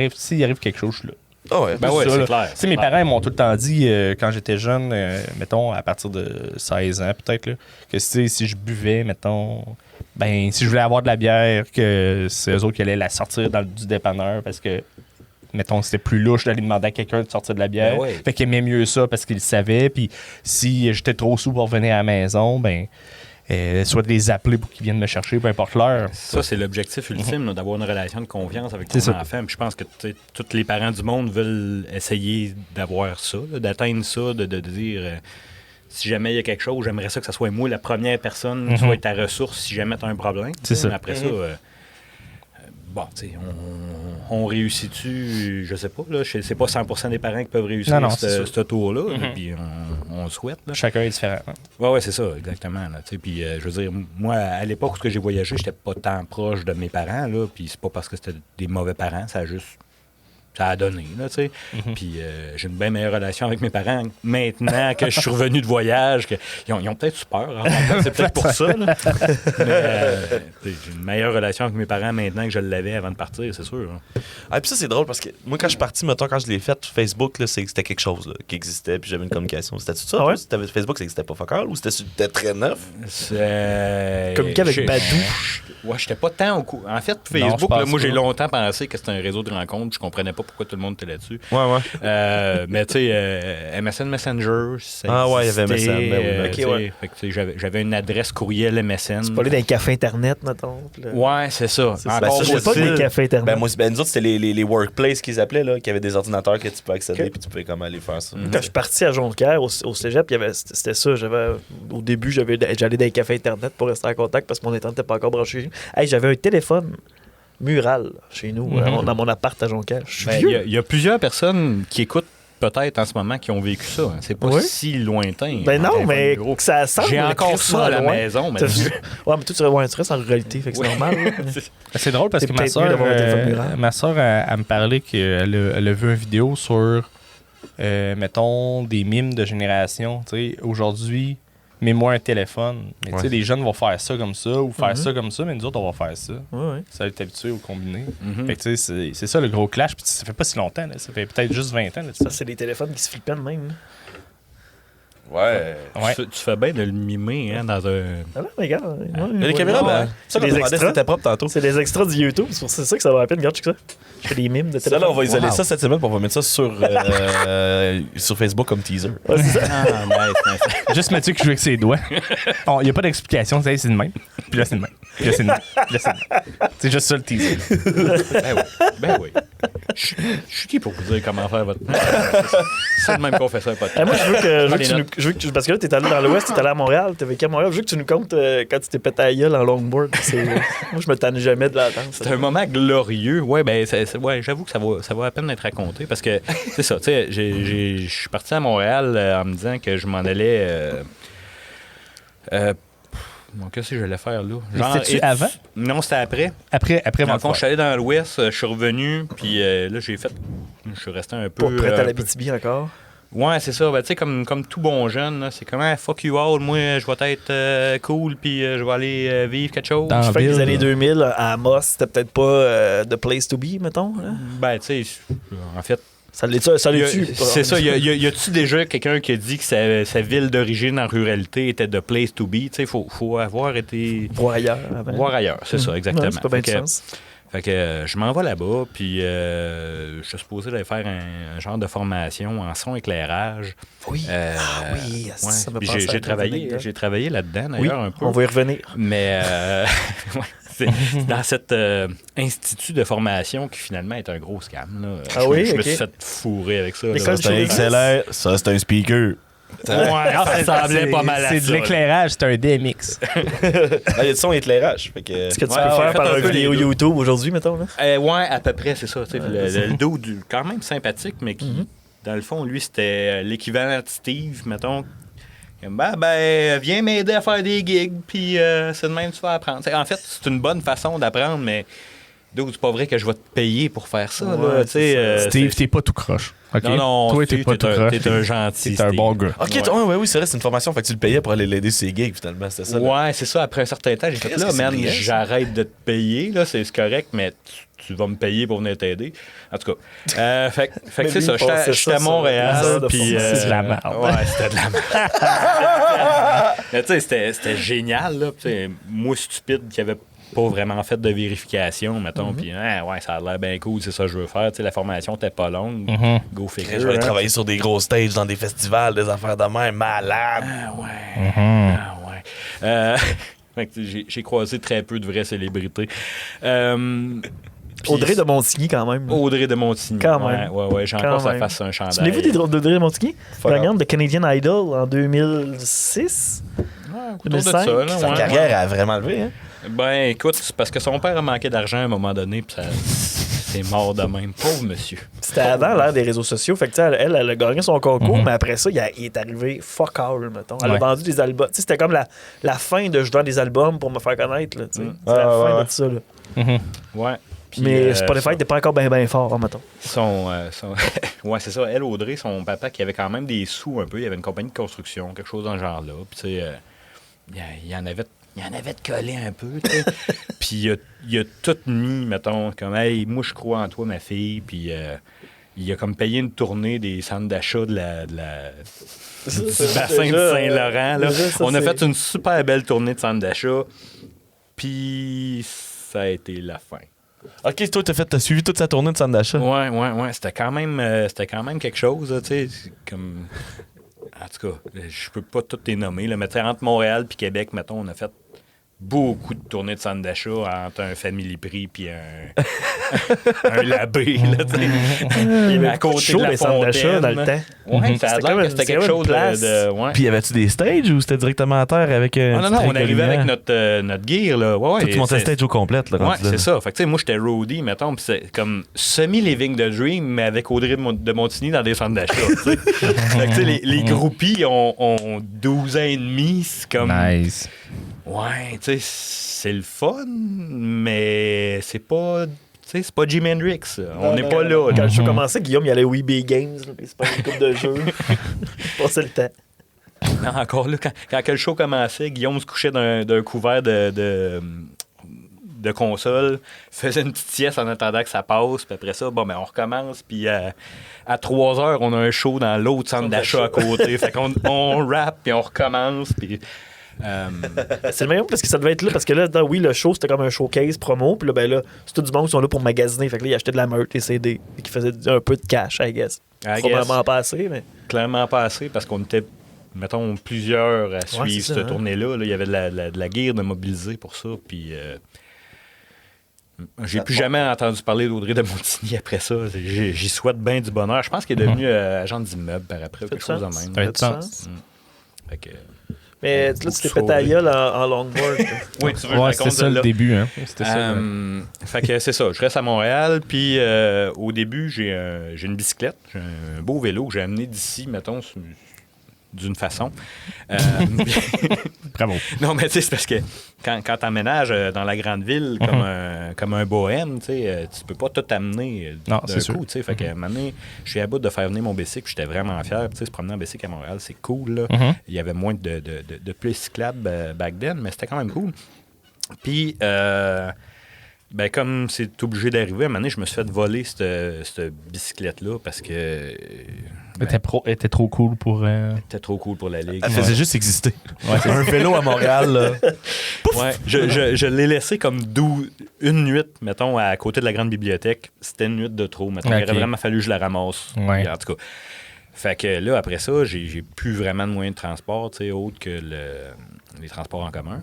arrive quelque chose, je suis là. Ah ouais. Ben ouais, ça, c'est là. clair. Tu sais, mes parents ils m'ont tout le temps dit, quand j'étais jeune, mettons, à partir de 16 ans, peut-être, là, que tu sais, si je buvais, mettons, ben, si je voulais avoir de la bière, que c'est eux autres qui allaient la sortir du dépanneur parce que, mettons, c'était plus louche d'aller demander à quelqu'un de sortir de la bière. Ben ouais. Fait qu'ils aimaient mieux ça parce qu'ils le savaient. Puis si j'étais trop sous pour revenir à la maison, ben, soit de les appeler pour qu'ils viennent me chercher, peu importe l'heure. Ça, c'est l'objectif ultime, là, d'avoir une relation de confiance avec C'est ton ça. enfant. Puis je pense que tous les parents du monde veulent essayer d'avoir ça, là, d'atteindre ça, de dire si jamais il y a quelque chose, j'aimerais ça que ce soit moi la première personne qui soit ta ressource si jamais tu as un problème. C'est ça. Mais après ça, bon, tu sais, on réussit-tu, je sais pas, là, c'est pas 100% des parents qui peuvent réussir Non, c'est sûr. ce tour-là, puis on le souhaite. Là. Chacun est différent. Ouais, c'est ça, exactement. Là, tu sais, puis, je veux dire, moi, à l'époque où j'ai voyagé, j'étais pas tant proche de mes parents, là, puis c'est pas parce que c'était des mauvais parents, ça a donné, là, tu sais. Puis j'ai une bien meilleure relation avec mes parents maintenant que je suis revenu de voyage. Ils ont peut-être eu peur, en même temps, c'est peut-être pour ça, là. Mais j'ai une meilleure relation avec mes parents maintenant que je l'avais avant de partir, c'est sûr. Hein. Ah, puis ça, c'est drôle parce que moi, quand je suis parti, mettons, quand je l'ai fait, Facebook, là, c'était quelque chose là, qui existait, puis j'avais une communication. C'était tout ça? Ah ouais? toi? C'était Facebook, ça existait pas focal ou c'était très neuf? Communiquer avec Badou. Ouais, j'étais pas tant au courant. En fait, Non, je Facebook, pense là, moi, j'ai pas. longtemps pensé que c'était un réseau de rencontres. Je comprenais pas pourquoi tout le monde était là-dessus. Ouais. Mais tu sais, MSN Messenger, ça Ah ouais, il y avait existait, MSN, ben oui. Ok, tu sais, ouais. fait que, tu sais, j'avais une adresse courriel MSN. Tu peux aller dans les cafés Internet, mettons. puis là. Ouais, c'est ça. C'est ça. Encore Ben, ça, Je sais pas Phil. des cafés Internet. Ben, moi, nous autres, c'était les workplaces qu'ils appelaient, là, qui avaient des ordinateurs que tu peux accéder, Ok. puis tu pouvais comme aller faire ça. Quand je suis parti à Jonquière, au cégep, c'était ça. Au début, j'allais dans les cafés Internet pour rester en contact parce que mon Internet n'était pas encore branché. Hey, j'avais un téléphone mural chez nous, dans mon appart à Jonquière. Je suis Ben, vieux. il y a plusieurs personnes qui écoutent peut-être en ce moment qui ont vécu ça. Hein. C'est pas Oui. si lointain. Ben un non, téléphone mais gros. ça semble. J'ai encore ça à la loin. maison. Mais Ouais, mais toi, tu restes en ruralité, fait que c'est normal. là. C'est drôle parce C'est que ma peut-être mieux d'avoir un téléphone mural. soeur, elle me parlait qu'elle a vu une vidéo sur, mettons, des mimes de génération. Tu sais, aujourd'hui, mets-moi un téléphone. Mais tu sais, Ouais. les jeunes vont faire ça comme ça ou faire ça comme ça, mais nous autres, on va faire ça. Ouais. Ça va être habitué au combiné. Mhm. Fait que tu sais, c'est ça le gros clash. Puis ça fait pas si longtemps, là. Ça fait peut-être juste 20 ans. Là, Ça, c'est des téléphones qui se flippaient de même. là. Ouais. Ouais. Tu fais bien de le mimer hein, dans un. Ah non, mais regarde. Il y a les caméras, ben. Ça, des on demandait si extras. c'était propre tantôt. C'est des extras du YouTube, c'est pour ça que ça va à peine. Regarde, check ça. Je fais des mimes de Ça, téléphone. là, on va isoler Wow. ça cette semaine, puis on va mettre ça sur Facebook comme teaser. Ouais, c'est ça. Ah, nice. Juste Mathieu qui joue avec ses doigts. Il n'y a pas d'explication. C'est le même. Puis là, c'est le même. Puis là, c'est le même. Puis là, c'est le même. C'est juste ça le teaser. Ben oui. Je suis qui pour vous dire comment faire votre temps? C'est le même qu'on fait ça, pas de Moi, je veux que parce que là, t'es allé dans l'Ouest, t'es allé à Montréal, t'es vécu à Montréal. Je veux que tu nous comptes quand tu t'es pété à gueule en longboard. Moi, je me tanne jamais de l'entendre. C'est un moment glorieux. Ouais, ben, ouais, j'avoue que ça vaut à peine d'être raconté parce que c'est ça. Tu sais, je suis parti à Montréal en me disant que je m'en allais. Qu'est-ce que j'allais faire là? C'était-tu avant? Non, c'était après. Après Dans le fond, Vancouver. je suis allé dans l'Ouest, je suis revenu, puis là, je suis resté un peu. Pas prêt à un la peu- BTB encore. Ouais, c'est ça. Ben, tu sais, comme tout bon jeune, là, c'est comme fuck you all, moi, je vais être cool, puis je vais aller vivre quelque chose. Dans- Je fais que ville, les années là. 2000, à Amos, c'était peut-être pas the place to be, mettons. Là. Ben, tu sais, en fait, Ça l'est-tu? Ça il y a- l'est-tu? c'est ça. Y a-tu déjà quelqu'un qui a dit que sa ville d'origine en ruralité était the place to be? Tu sais, faut avoir été Voir ailleurs. avant. voir ailleurs. C'est ça, exactement. Ouais, c'est pas bien Fait du que- sens. Fait que je m'en vais là-bas, puis je suis supposé aller faire un genre de formation en son éclairage. Oui. Oui, Ouais. ça me Puis pense à j'ai une travaillé, anecdote. j'ai travaillé là-dedans, Oui, d'ailleurs, un peu. on va y revenir. Mais ouais, c'est dans cet institut de formation qui finalement est un gros scam. Là. Ah oui? Je me Ok. suis fait fourrer avec ça. là. L'école C'est un chez XLR, ça c'est un speaker. Ouais, ça semblait pas mal à C'est ça. de là. l'éclairage, c'est un DMX. Il y a du son éclairage. Fait que... Ce que tu Ouais, peux ouais, faire faites par un une peu vidéo les deux. YouTube aujourd'hui, mettons. Là. Ouais, à peu près, c'est ça. Tu sais, le dos quand même sympathique, mais qui, dans le fond, lui, c'était l'équivalent de Steve, mettons. Viens m'aider à faire des gigs, puis c'est de même que tu vas apprendre. T'sais, en fait, c'est une bonne façon d'apprendre, mais c'est pas vrai que je vais te payer pour faire ça. Ouais, là, c'est ça. Steve, t'es pas tout croche. OK? Non, non, Toi, Steve, t'es pas tout croche. t'es un gentil. T'es un Steve. bon gars. Ok, oui, c'est vrai, c'est une formation. Fait que tu le payais pour aller l'aider sur ses gigs, finalement. C'était ça. là. Ouais, c'est ça. Après un certain temps, j'ai fait Qu'est-ce là, que c'est man, brillant, ça? j'arrête de te payer, là, c'est correct, mais tu vas me payer pour venir t'aider. En tout cas, fait que Mais c'est lui, ça. il passait J'étais à ça sur Montréal, les heures de puis formation. C'est de la merde. Ouais, c'était de la merde. Mais tu sais, c'était génial, là. Tu sais, moi, stupide, qui avait pas vraiment fait de vérification, mettons, puis ouais, ça a l'air bien cool, c'est ça que je veux faire. Tu sais, la formation était pas longue. Go figure. Je vais aller hein. travailler sur des gros stages dans des festivals, des affaires de même, malade. Ah ouais. Ah ouais. Fait que j'ai croisé très peu de vraies célébrités. Puis Audrey de Montigny, quand même. là. Audrey de Montigny. Quand ouais, même. Ouais, j'ai Quand encore sa même. face sur un chandail. Souvenez-vous des drôles d'Audrey de Montigny? Fuck Gagnante de Canadian Idol en 2006. Ouais, autour de 2005, ça, là, Sa ouais, carrière a vraiment levé, hein? ouais. Ben, écoute, c'est parce que son père a manqué d'argent à un moment donné, puis c'est mort de même. Pauvre monsieur. C'était avant l'ère des réseaux sociaux. Fait que, tu sais, elle a gagné son concours, mais après ça, il est arrivé fuck all, mettons. Elle a Ouais. vendu des albums. Tu sais, c'était comme la fin de je vends des albums pour me faire connaître. Là, tu sais. C'est la Ouais, fin ouais. de ça. Là. Ouais. Puis, Mais Spotify n'était pas encore bien fort, mettons. Ouais, c'est ça. Elle, Audrey, son papa, qui avait quand même des sous un peu. Il y avait une compagnie de construction, quelque chose dans ce genre-là. Puis, tu sais, il y en avait de collé un peu, tu sais. Puis, il a tout mis, mettons, comme, hey, moi, je crois en toi, ma fille. Puis, il a comme payé une tournée des centres d'achat du bassin de Saint-Laurent. Là. On a fait une super belle tournée de centres d'achat. Puis, ça a été la fin. Ok, toi, t'as suivi toute sa tournée de centre d'achat. Ouais. C'était quand même quelque chose, là, tu sais. Comme... En tout cas, je peux pas toutes les nommer. Là, mais tu sais, entre Montréal et Québec, mettons, on a fait beaucoup de tournées de centre d'achat entre un Family Prix puis un Labé, là, tu sais. Il y avait À beaucoup de côté shows de la des centres d'achat dans le fontaine. temps. Ouais, ça a C'était l'air comme que c'était une- quelque c'était chose une place. ouais. Puis y avait-tu des stages ou c'était directement à terre avec un. Non, on arrivait avec notre gear, là. Ouais, Toi, tu montais le c'est- stage au complète, là. Ouais, rendu là. c'est ça. Fait que, tu sais, moi, j'étais roadie, mettons, pis c'est comme semi-living the dream, mais avec Audrey de Montigny dans des centres d'achat, tu sais. Fait que, tu sais, les groupies ont 12 ans et demi, c'est comme... Nice. Ouais, tu sais, c'est le fun, mais c'est pas... Tu sais, c'est pas Jimi Hendrix, ça. On n'est pas là. Quand le show commençait, Guillaume, il allait au eBay Games, là, puis c'est pas une coupe de jeu. Il passait le temps. Non, encore là, quand que le show commençait, Guillaume se couchait d'un couvert de console, faisait une petite sieste en attendant que ça passe, puis après ça, bon, ben, on recommence, puis à 3 heures, on a un show dans l'autre centre d'achat à côté. Fait qu'on on rap, puis on recommence, puis... C'est le meilleur parce que ça devait être là, parce que là, oui, le show, c'était comme un showcase promo, puis là, ben là, c'est tout du monde qui sont là pour magasiner. Fait que là, ils achetaient de la merch, des CD, et qui faisaient un peu de cash, I guess. I Probablement guess. pas assez, mais. clairement pas assez parce qu'on était, mettons, plusieurs à suivre c'est ça, cette hein. tournée-là. Là. Il y avait de la gear de mobiliser pour ça. Puis, J'ai plus jamais entendu parler d'Audrey de Montigny après ça. J'y souhaite bien du bonheur. Je pense qu'il est devenu agent d'immeuble par après, quelque chose de même. Ça fait du sens. Fait que, Mais là, tu t'es fait ta gueule en longboard. oui, tu veux Ouais, c'était ça le début. Hein. C'était ça. Fait que c'est ça. Je reste à Montréal. Puis au début, j'ai une bicyclette. J'ai un beau vélo que j'ai amené d'ici, mettons, d'une façon. Bravo. Non, mais tu sais, c'est parce que quand tu emménages dans la grande ville comme un bohème, tu sais, tu peux pas tout amener Non, d'un c'est sûr. coup. Tu sais, fait que maintenant, je suis à bout de faire venir mon bicycle. J'étais vraiment fier. Tu sais, se promener en bicycle à Montréal, c'est cool. Là. Il y avait moins de plus cyclables back then, mais c'était quand même cool. Puis, ben, comme c'est obligé d'arriver, à un moment donné, je me suis fait voler cette bicyclette-là parce que. Elle était trop cool pour. C'était trop cool pour la Ligue. Elle faisait juste exister. Un vélo à Montréal, là. Ouais, je l'ai laissé comme une nuit, mettons, à côté de la grande bibliothèque. C'était une nuit de trop, mettons. Il aurait vraiment fallu que je la ramasse. Ouais. En tout cas. Fait que là, après ça, j'ai plus vraiment de moyens de transport, tu sais, autre que les transports en commun.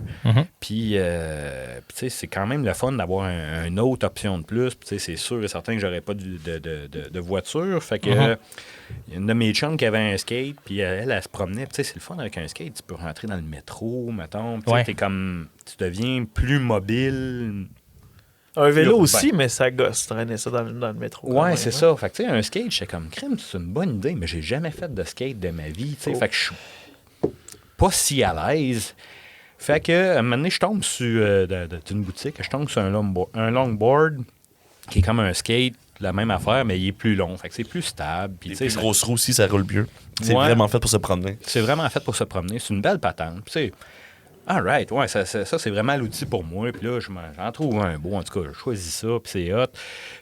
Puis, tu sais, c'est quand même le fun d'avoir une autre option de plus. Puis, tu sais, c'est sûr et certain que j'aurais pas de voiture. Fait que, il y a une de mes chums qui avait un skate, puis elle se promenait. Puis, tu sais, c'est le fun avec un skate. Tu peux rentrer dans le métro, mettons. Puis, tu tu deviens plus mobile. Un vélo aussi, mais ça gosse, traîner ça dans le métro. Ouais, c'est ça. Fait que, tu sais, un skate, j'étais comme, crème, c'est une bonne idée, mais j'ai jamais fait de skate de ma vie, tu sais. Fait que je suis pas si à l'aise. Fait que, à un moment donné, je tombe sur une boutique, je tombe sur un longboard qui est comme un skate, la même affaire, mais il est plus long. Fait que c'est plus stable. Puis, Les tu sais, plus grosses roues aussi, ça roule mieux. C'est Ouais. vraiment fait pour se promener. c'est vraiment fait pour se promener. C'est une belle patente. Puis, tu sais, all right, ouais, ça c'est vraiment l'outil pour moi. Puis là, j'en trouve un beau. En tout cas, je choisis ça, puis c'est hot.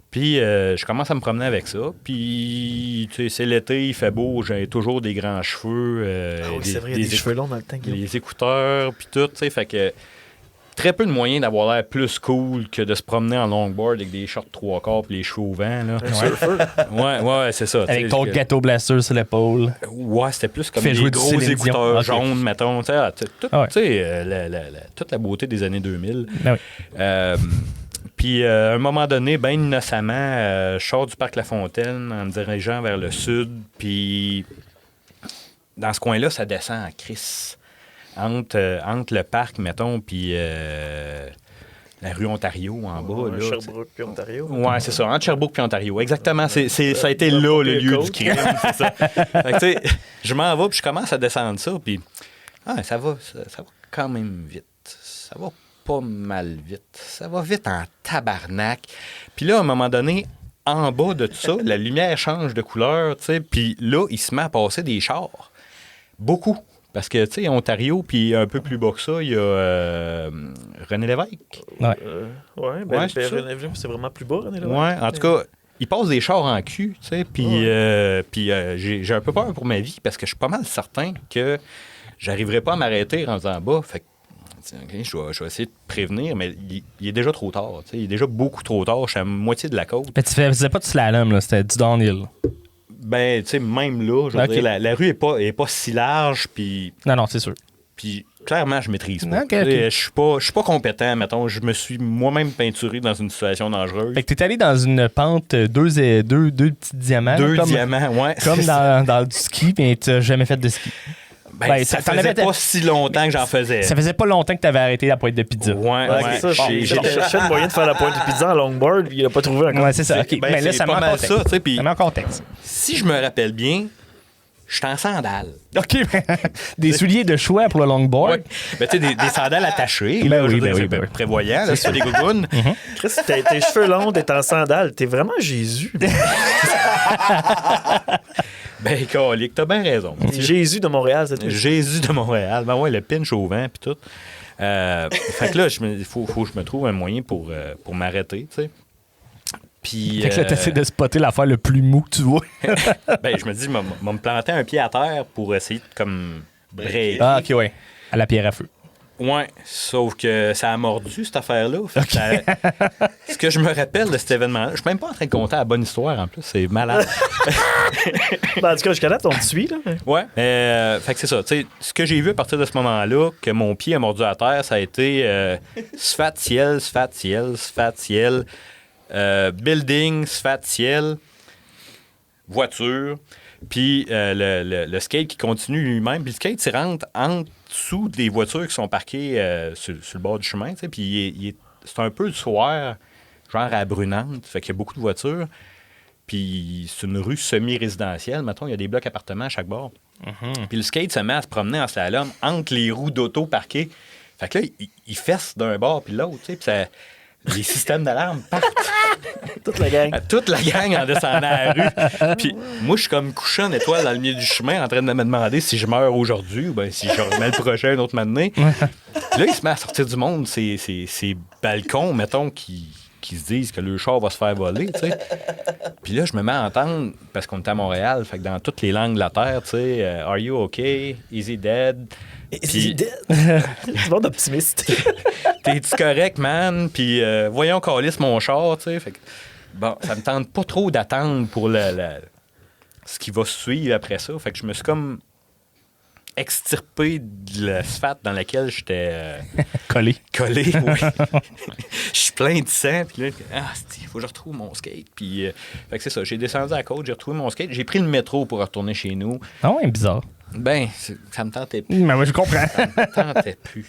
Puis je commence à me promener avec ça. Puis, tu sais, c'est l'été, il fait beau, j'ai toujours des grands cheveux. Ah oui, c'est vrai, il y a des cheveux longs dans le temps. Les écouteurs, puis tout, tu sais, fait que très peu de moyens d'avoir l'air plus cool que de se promener en longboard avec des shorts 3/4 puis les cheveux au vent, là. Ouais, c'est ça. Avec ton gâteau blaster sur l'épaule. Ouais, c'était plus comme Fait des jouer du gros Céline écouteurs Dion. jaunes, mettons. Tu sais, Ouais. toute la beauté des années 2000. Ben oui. Puis, à un moment donné, bien innocemment, je sors du parc La Fontaine en me dirigeant vers le sud. Puis, dans ce coin-là, ça descend en crisse. Entre le parc, mettons, puis la rue Ontario en bas. Là, Sherbrooke puis Ontario. ouais, c'est ça, entre Sherbrooke puis Ontario. Exactement, ça a été là le lieu du crime, c'est ça. Fait que, tu sais, je m'en vais, puis je commence à descendre ça, puis ça va quand même vite. Ça va pas mal vite. Ça va vite en tabarnak. Puis là, à un moment donné, en bas de tout ça, la lumière change de couleur, tu sais, puis là, il se met à passer des chars. Beaucoup. Parce que, tu sais, Ontario, puis un peu plus bas que ça, il y a René Lévesque. Ouais. Ben, c'est ça. c'est vraiment plus bas, René Lévesque. Ouais, en tout cas, il passe des chars en cul, tu sais, puis j'ai un peu peur pour ma vie parce que je suis pas mal certain que j'arriverai pas à m'arrêter en faisant bas. Fait que, okay, je vais essayer de prévenir, mais il est déjà trop tard. Tu sais, il est déjà beaucoup trop tard. Je suis à moitié de la côte. Mais tu faisais pas de slalom, là, c'était du downhill. Ben, tu sais, même là, je veux dire, la rue est pas si large, puis Non, c'est sûr. Puis clairement, je maîtrise pas. Ok. Je suis pas compétent, mettons. Je me suis moi-même peinturé dans une situation dangereuse. Fait que t'es allé dans une pente, deux petits diamants. Deux comme, diamants, ouais. Comme dans du ski, mais t'as jamais fait de ski. Ben, ça faisait pas si longtemps que j'en faisais. Ça faisait pas longtemps que t'avais arrêté la pointe de pizza. Ouais, Ouais, c'est ça. J'ai cherché le moyen de faire la pointe de pizza en longboard, puis il a pas trouvé encore. Ouais, c'est ça. OK. Ben, Mais là, c'est ça met pas en mal contexte. ça, tu sais. Puis Ça met en contexte. si je me rappelle bien, je suis en sandales. OK. Des souliers de choix pour le longboard. Ouais. Ben, tu sais, des sandales attachées. Ben là, oui, je veux ben dire, oui, c'est ben oui. prévoyant, là, c'est des gougounes. Chris, tes cheveux longs, t'es en sandales. T'es vraiment Jésus. Ben, colique, t'as bien raison. C'est Jésus de Montréal, c'est tout. Jésus de Montréal. Ben ouais, le pinch au vent, puis tout. Fait que là, il faut que je me trouve un moyen pour m'arrêter, tu sais. Puis, Fait que là, t'essaies de spotter l'affaire le plus mou que tu vois. ben, je me dis, me planter un pied à terre pour essayer de comme brayer. Ah, OK, ouais. À la pierre à feu. Ouais, sauf que ça a mordu, cette affaire-là. Fait que ce que je me rappelle de cet événement-là, je suis même pas en train de compter la bonne histoire, en plus, c'est malade. Ben, en tout cas, jusqu'à là, on te suit, là. Ouais, fait que c'est ça. Tu sais, ce que j'ai vu à partir de ce moment-là, que mon pied a mordu à terre, ça a été sfat-ciel, sfat-ciel, sfat-ciel, building, sfat-ciel, voiture, puis le skate qui continue lui-même. Puis le skate, il rentre en dessous des voitures qui sont parquées sur le bord du chemin, tu sais, puis c'est un peu le soir, genre à Brunante, fait qu'il y a beaucoup de voitures. Puis c'est une rue semi-résidentielle. Mettons, il y a des blocs appartements à chaque bord. Puis le skate se met à se promener en slalom entre les roues d'auto parquées. Fait que là, il fesse d'un bord puis de l'autre. Tu sais, puis les systèmes d'alarme partent. Toute la gang. Toute la gang en descendant à la rue. Puis moi, je suis comme couché en étoile dans le milieu du chemin en train de me demander si je meurs aujourd'hui ou bien si je remets le prochain un autre matin. Puis là, il se met à sortir du monde, ces balcons, mettons, qui se disent que le char va se faire voler, tu sais. Puis là, je me mets à entendre, parce qu'on est à Montréal, fait que dans toutes les langues de la Terre, tu sais, Are you okay? Is he dead? Is he dead? C'est bon d'optimiste. T'es-tu correct, man? Puis voyons câlisse mon char, tu sais. Fait que, bon, ça me tente pas trop d'attendre pour ce qui va suivre après ça. Fait que je me suis comme extirpé de l'asphalte dans laquelle j'étais Collé. oui. Je suis plein de sang. Puis là, il faut que je retrouve mon skate. Puis, fait que c'est ça. J'ai descendu à la côte, j'ai retrouvé mon skate. J'ai pris le métro pour retourner chez nous. Ah ouais, bizarre. Ben, ça me tentait plus. Mais moi, je comprends. Ça me tentait plus.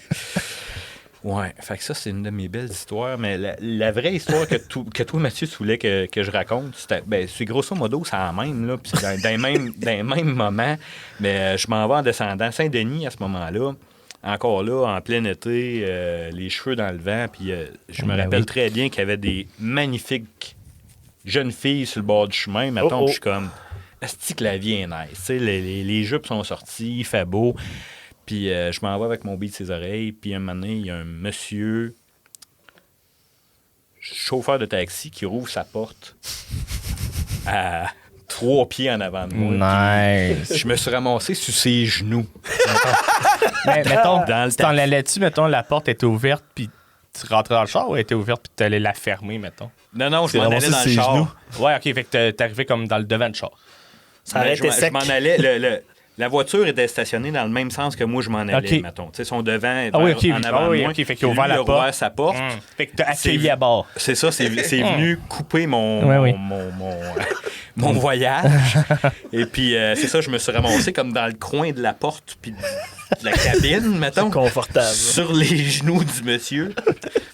Ouais, fait que ça, c'est une de mes belles histoires. Mais la vraie histoire que toi, Mathieu, tu voulais que je raconte, c'est grosso modo, c'est la même, là. Puis c'est dans les mêmes moments. Mais je m'en vais en descendant Saint-Denis à ce moment-là. Encore là, en plein été, les cheveux dans le vent. Puis je me rappelle très bien qu'il y avait des magnifiques jeunes filles sur le bord du chemin. Mettons que je suis comme, est-ce que la vie est nice? Tu sais, les jupes sont sorties, il fait beau. Puis je m'en vais avec mon beat de ses oreilles. Puis un moment donné, il y a un monsieur, chauffeur de taxi, qui rouvre sa porte à 3 pieds en avant de moi. Nice. Puis je me suis ramassé sur ses genoux. Mais mettons, Dans le tu t'en allais-tu, mettons, la porte était ouverte, puis tu rentrais dans le char ou elle était ouverte, puis tu allais la fermer, mettons? Non, je C'est m'en allais ramassé dans sur le ses char. genoux. Ouais, OK, fait que t'arrivais comme dans le devant du char. Ça aurait été Je sec. m'en allais. La voiture était stationnée dans le même sens que moi, je m'en allais, OK. mettons. Tu sais, son devant Ah oui, OK. en avant de moi. OK, fait qu'il a Puis ouvert lui, la il a porte. ouvert sa porte. Fait que t'as accueilli à bord. C'est ça, c'est venu couper mon, Ouais, oui. mon voyage. Et puis, c'est ça, je me suis ramassé comme dans le coin de la porte puis de la cabine, mettons. Confortable. Sur les genoux du monsieur.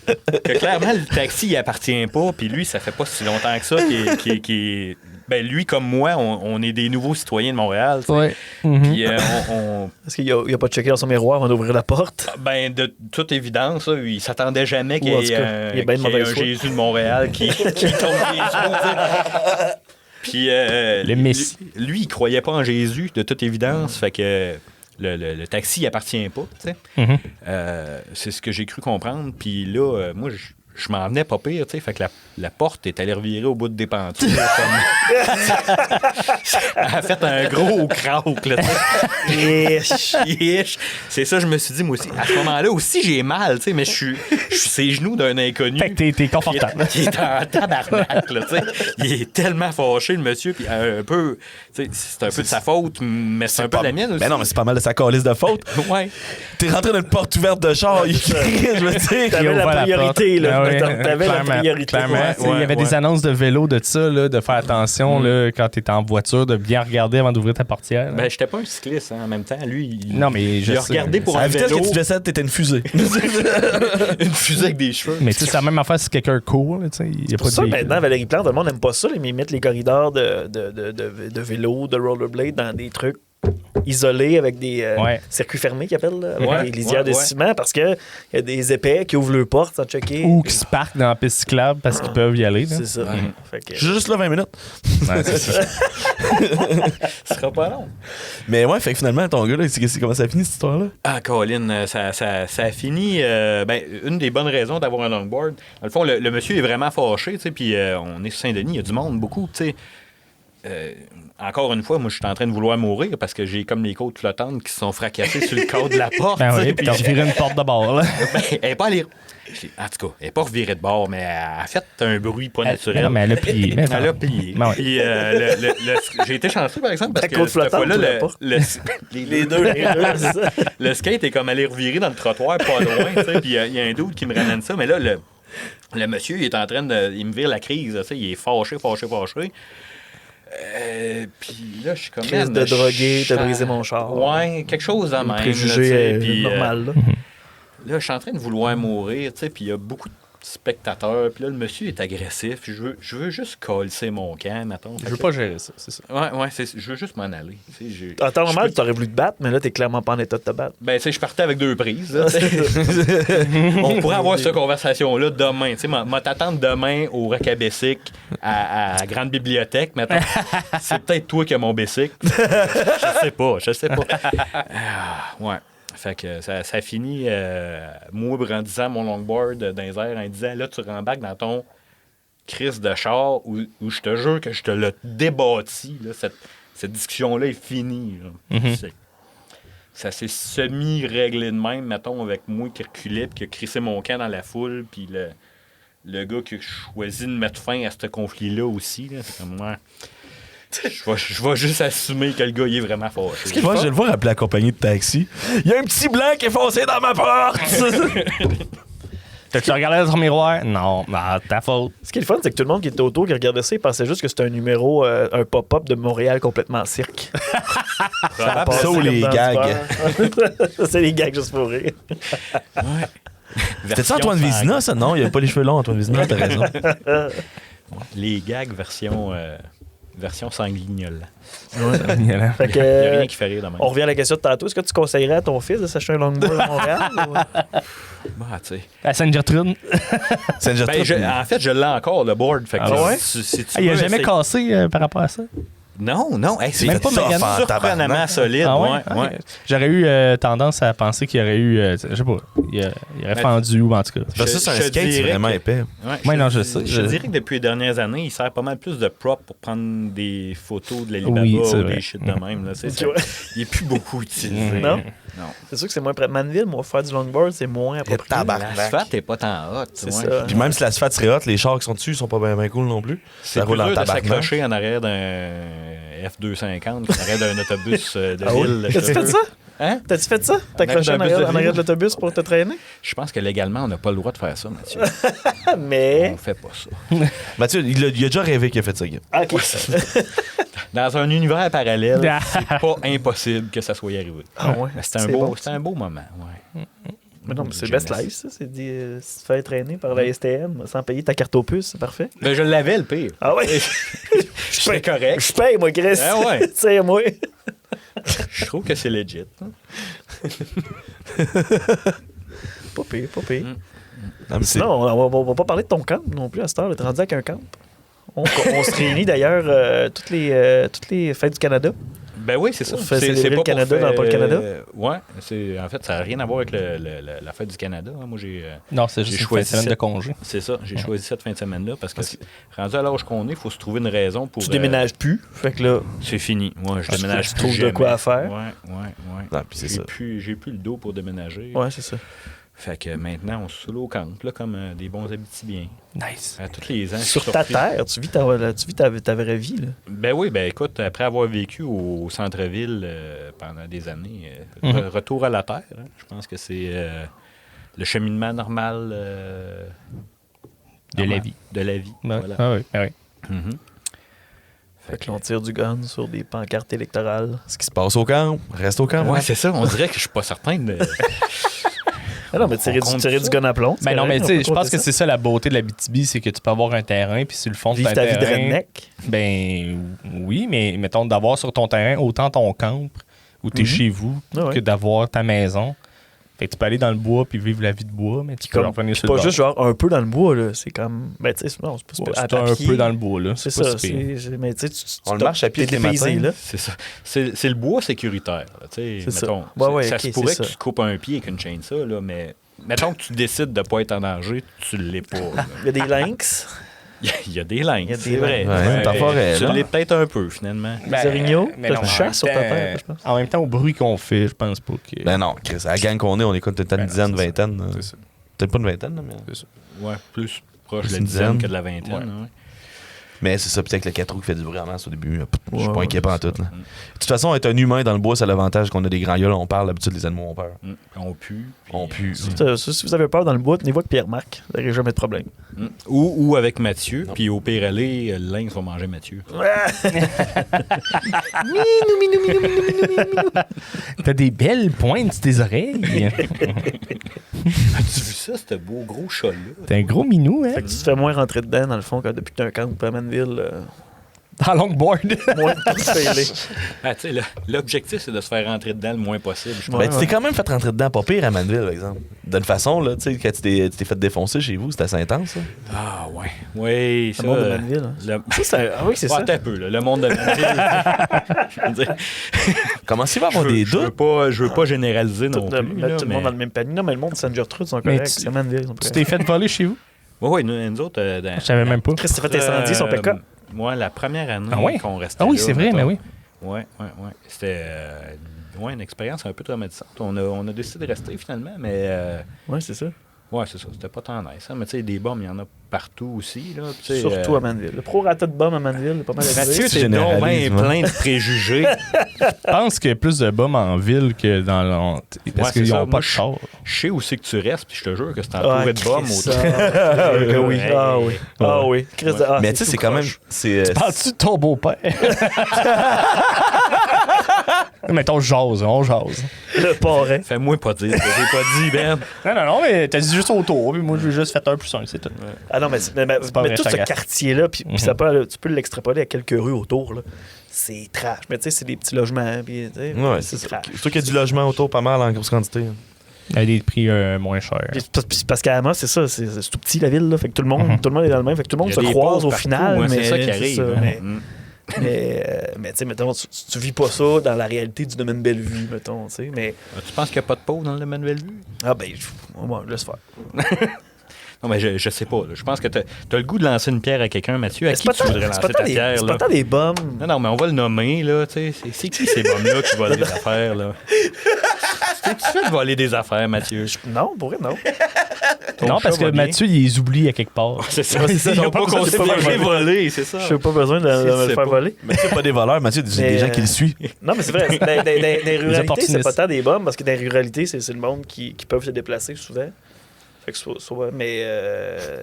Que clairement, le taxi, il appartient pas. Puis lui, ça fait pas si longtemps que ça qu'il ben, lui, comme moi, on est des nouveaux citoyens de Montréal. Tu sais. Ouais. Puis Est-ce qu'il n'a pas checké dans son miroir avant d'ouvrir la porte? ben, de toute évidence, là, il s'attendait jamais qu'il Ou en y tout ait cas, il est bien de qu'il y ait mauvaise un foi. Jésus de Montréal qui tombe des genoux. Tu sais. Puis Le Messie. lui, il croyait pas en Jésus, de toute évidence. Fait que le taxi, il appartient pas. Tu sais. Mhm. C'est ce que j'ai cru comprendre. Puis là, moi, je m'en venais pas pire, tu sais. Fait que la porte est allée revirer au bout des pentures. Elle a fait un gros craque, là, tu sais. Yeesh. C'est ça, je me suis dit, moi aussi. À ce moment-là aussi, j'ai mal, tu sais, mais je suis ses genoux d'un inconnu. Fait que t'es confortable. Il est en tabarnak, là, tu sais. Il est tellement fâché, le monsieur, puis un peu, tu sais, c'est un peu de sa faute, mais c'est un peu de la mienne aussi. Ben non, mais c'est pas mal de sa calice de faute. Ouais. T'es rentré dans une porte ouverte de char, il crie, je veux dire. T'avais Il a la ouvert priorité, porte. là. Ah ouais, T'avais la clairement, priorité. clairement. Ouais. Il y avait des annonces de vélo de ça, là, de faire attention là, quand t'es en voiture, de bien regarder avant d'ouvrir ta portière. là. Ben, j'étais pas un cycliste, hein, en même temps. Lui, Non, mais je il a sais. regardé pour À la un vitesse vélo, que tu descends, t'étais une fusée. une fusée avec des cheveux. Mais tu sais, c'est la même affaire si quelqu'un court. Là, tu sais, il y a Pour pas ça, de maintenant, Valérie Plante, le monde n'aime pas ça. Ils mettent les corridors de vélo, de rollerblade dans des trucs isolés avec des Ouais. circuits fermés qu'ils appellent, là, avec Ouais, des lisières de ouais. ciment, parce qu'il y a des épais qui ouvrent leurs portes sans checker. Ou qui se parquent dans la piste cyclable parce qu'ils peuvent y aller. Là. C'est ça. Fait que- Je suis juste là 20 minutes. Ouais, c'est ça. Ce sera pas long. Mais ouais, fait que finalement, ton gars, là, comment ça finit cette histoire-là? Ah, Colin, ça a fini. Ben, une des bonnes raisons d'avoir un longboard. Dans le fond, le monsieur est vraiment fâché, tu sais, puis on est sur Saint-Denis, il y a du monde, beaucoup, tu sais. encore une fois, moi, je suis en train de vouloir mourir parce que j'ai comme les côtes flottantes qui se sont fracassées sur le cadre de la porte. Ben tu sais, oui, puis t'as reviré une porte de bord, là. ben, elle n'est pas allée. En tout cas, elle n'est pas revirée de bord, mais elle a fait un bruit pas naturel. Non, mais elle a plié. Mais Elle a plié. Ben ouais. Puis, j'ai été chanceux, par exemple, parce Ta que côte cette flottante fois-là, ou la porte? Les deux, c'est ça. le skate est comme allé revirer dans le trottoir pas loin, tu sais, puis il y a un doute qui me ramène ça, mais là, le monsieur, il est en train de... Il me vire la crise, tu sais, il est fâché. Puis là, je suis comme... Crise de drogué, t'as brisé mon char. Ouais, quelque chose de même. là, tu Préjugé sais, puis, normal, là. là, je suis en train de vouloir mourir, tu sais, puis il y a beaucoup de spectateurs, puis là, le monsieur est agressif. Je veux juste coller mon camp, mettons. Je veux pas gérer ça, c'est ça. Ouais, je veux juste m'en aller. Tu sais, En temps normal, je peux- t'aurais voulu te battre, mais là, t'es clairement pas en état de te battre. Ben, tu sais, je partais avec 2 prises. Là, tu sais. On pourrait avoir cette conversation-là demain. Tu sais, m'a t'attendre demain au Rocabessic à la grande bibliothèque. Mettons. C'est peut-être toi qui as mon bicycle. Je sais pas. Ouais. Fait que ça finit, moi, brandissant mon longboard dans les airs en disant, là, tu rembarques dans ton crise de char où je te jure que je te l'ai débattu. Là, cette discussion-là est finie. Là. Ça s'est semi-réglé de même, mettons, avec moi qui reculait puis qui a crissé mon camp dans la foule, puis le gars qui a choisi de mettre fin à ce conflit-là aussi. Là, c'est comme moi. Je vais juste assumer que le gars il est vraiment fâché. Moi, je le vois rappeler la compagnie de taxi. Il y a un petit blanc qui est foncé dans ma porte! T'as-tu regardé dans ton miroir? Non, ta faute. Ce qui est le fun, c'est que tout le monde qui était autour, qui regardait ça, il pensait juste que c'était un numéro, un pop-up de Montréal complètement cirque. Probable. passait Ça ou comme les dans du gags. beurre. C'est les gags juste pour rire. C'était ça Antoine Vézina, ça? Non, il n'y a pas les cheveux longs, Antoine Vézina, t'as raison. Les gags version sanguignole. Fait Il que, n'y a rien qui fait rire de même. on revient à la question de tantôt. Est-ce que tu conseillerais à ton fils de s'acheter un longboard à Montréal? ou- Bah, tu sais. À Sainte-Gertrude. En fait, je l'ai encore, le board. Fait que Ah ouais? si tu Il a veux jamais essayer- cassé par rapport à ça. Non. Hey, c'est Même pas surprenamment magané. surprenamment solide. Ah ouais? Ouais. Ah, j'aurais eu tendance à penser qu'il y aurait eu, je sais pas, il aurait fendu ou en tout cas. Parce que ça, c'est un Je skate, c'est dirais vraiment que- épais. Ouais, non, je sais. Je dirais que depuis les dernières années, il sert pas mal plus de prop pour prendre des photos de l'Alibaba Oui, c'est ou vrai. des shit de même. Là. Ok, ouais. Il est plus beaucoup utilisé. Non? Non. C'est sûr que c'est moins près de Manville. Moi, faire du longboard, c'est moins approprié. tabarnak. L'asphalte n'est pas tant hot. C'est ouais. ça. Puis même si l'asphalte serait hot, les chars qui sont dessus, ils sont pas bien cool non plus. C'est Ça plus roule en dur de tabarnak. s'accrocher en arrière d'un F-250 qu'en arrière d'un autobus de Ah oui? ville. T'as-tu fait ça? Hein? T'as-tu fait ça? T'accroché en arrière d'un bus de arrière ville. de l'autobus pour te traîner? Je pense que légalement, on n'a pas le droit de faire ça, Mathieu. Mais. On fait pas ça. Mathieu, il a déjà rêvé qu'il a fait ça, gars. Ah, ok. Dans un univers parallèle, Ah. c'est pas impossible que ça soit arrivé. Ah ouais. Mais c'était C'est un, bon, un beau moment. Ouais. Mais non, mais c'est Jeunesse. best life, ça. C'est dit, si tu te fais traîner par la STM sans payer ta carte aux puces, c'est parfait. Ben, je l'avais, le pire. Ah ouais? J'étais correct. Je paye, moi, Chris. Ah ouais. C'est moi. Je trouve que c'est legit. hein. Pas pire, pas pire. Non, mais c'est- Sinon, on va pas parler de ton camp non plus à cette heure. T'es rendu avec un camp. On se réunit d'ailleurs toutes les fêtes du Canada. Ben oui, c'est ça. Pour faire célébrer le pour Canada faire- dans Pôle Canada. Ouais, en fait, ça n'a rien à voir avec la fête du Canada. hein. Moi, j'ai Non, c'est juste J'ai une choisi fin de semaine de cette- congé. c'est ça. J'ai choisi cette fin de semaine-là parce que rendu à l'âge qu'on est, il faut se trouver une raison pour. Tu déménages plus. Fait que là, C'est fini. Moi, je déménage tu plus. trouves de jamais. quoi à faire. Ouais. Non, puis c'est ça. J'ai plus le dos pour déménager. ouais, c'est ça. Fait que maintenant, on se saoule au camp, là, comme des bons Abitibiens. Nice. À tous les ans. je suis Sur ta surpris. terre, tu vis ta vraie vie. Là. Ben oui, ben écoute, après avoir vécu au centre-ville pendant des années, retour à la terre, hein, je pense que c'est le cheminement normal De la vie. De la vie. Ouais. Voilà. Ah oui, ah oui. Mhm. Fait que l'on tire du gun sur des pancartes électorales. Ce qui se passe au camp, reste au camp. Ouais, c'est ça. On dirait que je suis pas certain de. Ah non, mais tirer On compte du ça. gun à plomb. Ben non, mais tu sais, je pense que c'est c'est ça la beauté de la BTB, c'est que tu peux avoir un terrain, puis sur le fond de vivre ton ta vie de terrain. redneck. Ben oui, mais mettons d'avoir sur ton terrain autant ton camp où tu es chez vous Ah ouais. que d'avoir ta maison. Fait que tu peux aller dans le bois puis vivre la vie de bois, mais tu peux Comme, revenir c'est sur pas le bord. juste genre un peu dans le bois, là. C'est comme. Ben, tu sais, non, c'est pas Ouais, à c'est un papier. peu dans le bois, là. C'est pas ça. si pire. Mais tu sais, On le marche à pied t'es tous les dépaysé, matins. là. C'est ça. C'est le bois sécuritaire. Là, tu sais, C'est ça. mettons. Ouais, ouais, ça ok, se pourrait c'est que ça. tu te coupes un pied avec une chainsaw, là, mais mettons que tu décides de ne pas être en danger, tu l'es pas. là. Il y a des lynx. Il y a des lignes, Il y a des c'est vrai. lignes. Ouais, ta forêt, Tu là. l'es peut-être un peu, finalement. Les orignaux, mais t'as non, une chasse sur ta terre, je pense. En même temps, au bruit qu'on fait, je pense pas que. Ben non, Chris, à la gang qu'on est, on écoute peut-être une Ben non, dizaine, c'est ça. vingtaine. C'est ça. Peut-être pas une vingtaine, là, mais. Ouais, plus proche de la Une dizaine dizaine. que de la vingtaine. Ouais. Ouais. Mais c'est ça, peut-être que le 4 roues qui fait du bruit en masse au début. Je suis Ouais, pas inquiet pas en tout. Là. De toute façon, être un humain dans le bois, c'est l'avantage qu'on a des grands gueules, on parle, d'habitude les animaux ont peur. On pue. puis, On pue. Si vous avez peur dans le bois, tenez-vous avec Pierre-Marc. Vous n'aurez jamais de problème. Ou avec Mathieu, Non. puis au pire aller, le lynx va manger Mathieu. T'as des belles pointes sur tes oreilles. As-tu vu ça, ce beau gros chat-là? T'es un gros minou, hein? Fait que tu te fais moins rentrer dedans, dans le fond, quand depuis que t'as un camp à Manville. Dans Longboard. Moins de failé. Ah, tu sais, l'objectif, c'est de se faire rentrer dedans le moins possible. je pense. Ouais, Ben, tu t'es quand même fait rentrer dedans, pas pire à Manville, par exemple. D'une façon, là, tu sais, quand tu t'es fait défoncer chez vous, c'était assez intense, ça. Ah, ouais. Oui, ça. Le monde de Manville. Hein. Ah oui, c'est ça. Attends un peu, là. Le monde de Manville. Je veux dire, Comment s'il va avoir des je veux doutes? pas, je veux pas généraliser non Mettre plus. tout là, le mais- monde dans le même panier. Non, mais le monde de Sainte-Gertrude sont Mais corrects. tu- C'est Manville, ils sont Tu corrects. t'es fait voler chez vous? Oui, nous autres. Je savais même pas. Chris s'est fait incendier son pick-up. Moi, la première année Ah ouais? qu'on restait Ah oui, là, c'est vrai, mettons. mais oui. Ouais. C'était une expérience un peu traumatisante. On a décidé de rester finalement, mais Ouais, c'est ça. ouais, c'est ça. C'était pas tant nice. Hein. Mais tu sais, des bombes, il y en a partout aussi. Là. Puis, tu sais, Surtout à Manville. Le pro-rata de bombe à Manville, est pas mal Mathieu, élevé. tu t'es généralises, donc bien moi. plein de préjugés. Je pense qu'il y a plus de bombes en ville que dans parce Ouais, c'est qu'ils ça. n'ont pas Moi, de char. Je sais où c'est que tu restes, puis je te jure que c'est Ah, entouré de bombes. Chris, autour. que oui. Hey. Ah oui. Ah oui. Chris, Ouais. ah, Mais tu sais, tout c'est quand même. croche. C'est. Parles-tu de ton beau-père? Mettons, on jase. Le parrain. Fais-moi pas dire ce que j'ai pas dit, Ben. Non, mais t'as dit juste autour, puis moi, j'ai juste fait 1 + 1, c'est tout. Ah non, mais pas vrai, tout je ce t'agace. quartier-là, puis ça tu peux l'extrapoler à quelques rues autour, là. C'est trash. Mais tu sais, c'est des petits logements, puis tu sais, Ouais, c'est c'est trash. Surtout qu'il y a du logement autour pas mal en grosse quantité. Il y a des prix moins chers. Puis parce qu'à Amos, c'est ça, c'est tout petit la ville, là. Fait que tout le monde est dans le même. Fait que tout le monde Il y a se des croise pauvres au partout, final. hein, mais c'est ça qui arrive. ça, hein. mais tu sais, mettons, tu vis pas ça dans la réalité du domaine Bellevue, mettons, tu sais. Mais, Tu penses qu'il n'y a pas de pauvres dans le domaine Bellevue? ah ben, laisse faire. Non, mais je sais pas. Là. Je pense que t'as le goût de lancer une pierre à quelqu'un, Mathieu. À Mais qui tu voudrais lancer ta pierre? c'est là? pas tant des bombes. Non, mais on va le nommer, là. Tu sais, c'est qui ces bombes-là qui volent des affaires, là? Tu fais de voler des affaires, Mathieu? Non, pour vrai, non. Ton Non, chat parce que va bien? Mathieu, il les oublie à quelque part. C'est ça, Ouais, c'est c'est ça. ça, Ils n'ont pas c'est pas considéré mal. voler, c'est ça. Je n'ai pas besoin de me C'est le faire pas- voler. Mais c'est pas des voleurs, Mathieu, c'est Mais, des gens qui le suivent. Non, mais c'est vrai. Dans les ruralités, c'est opportunistes. pas tant des bombes, parce que dans les ruralités, c'est le monde qui peuvent se déplacer souvent. Fait que mais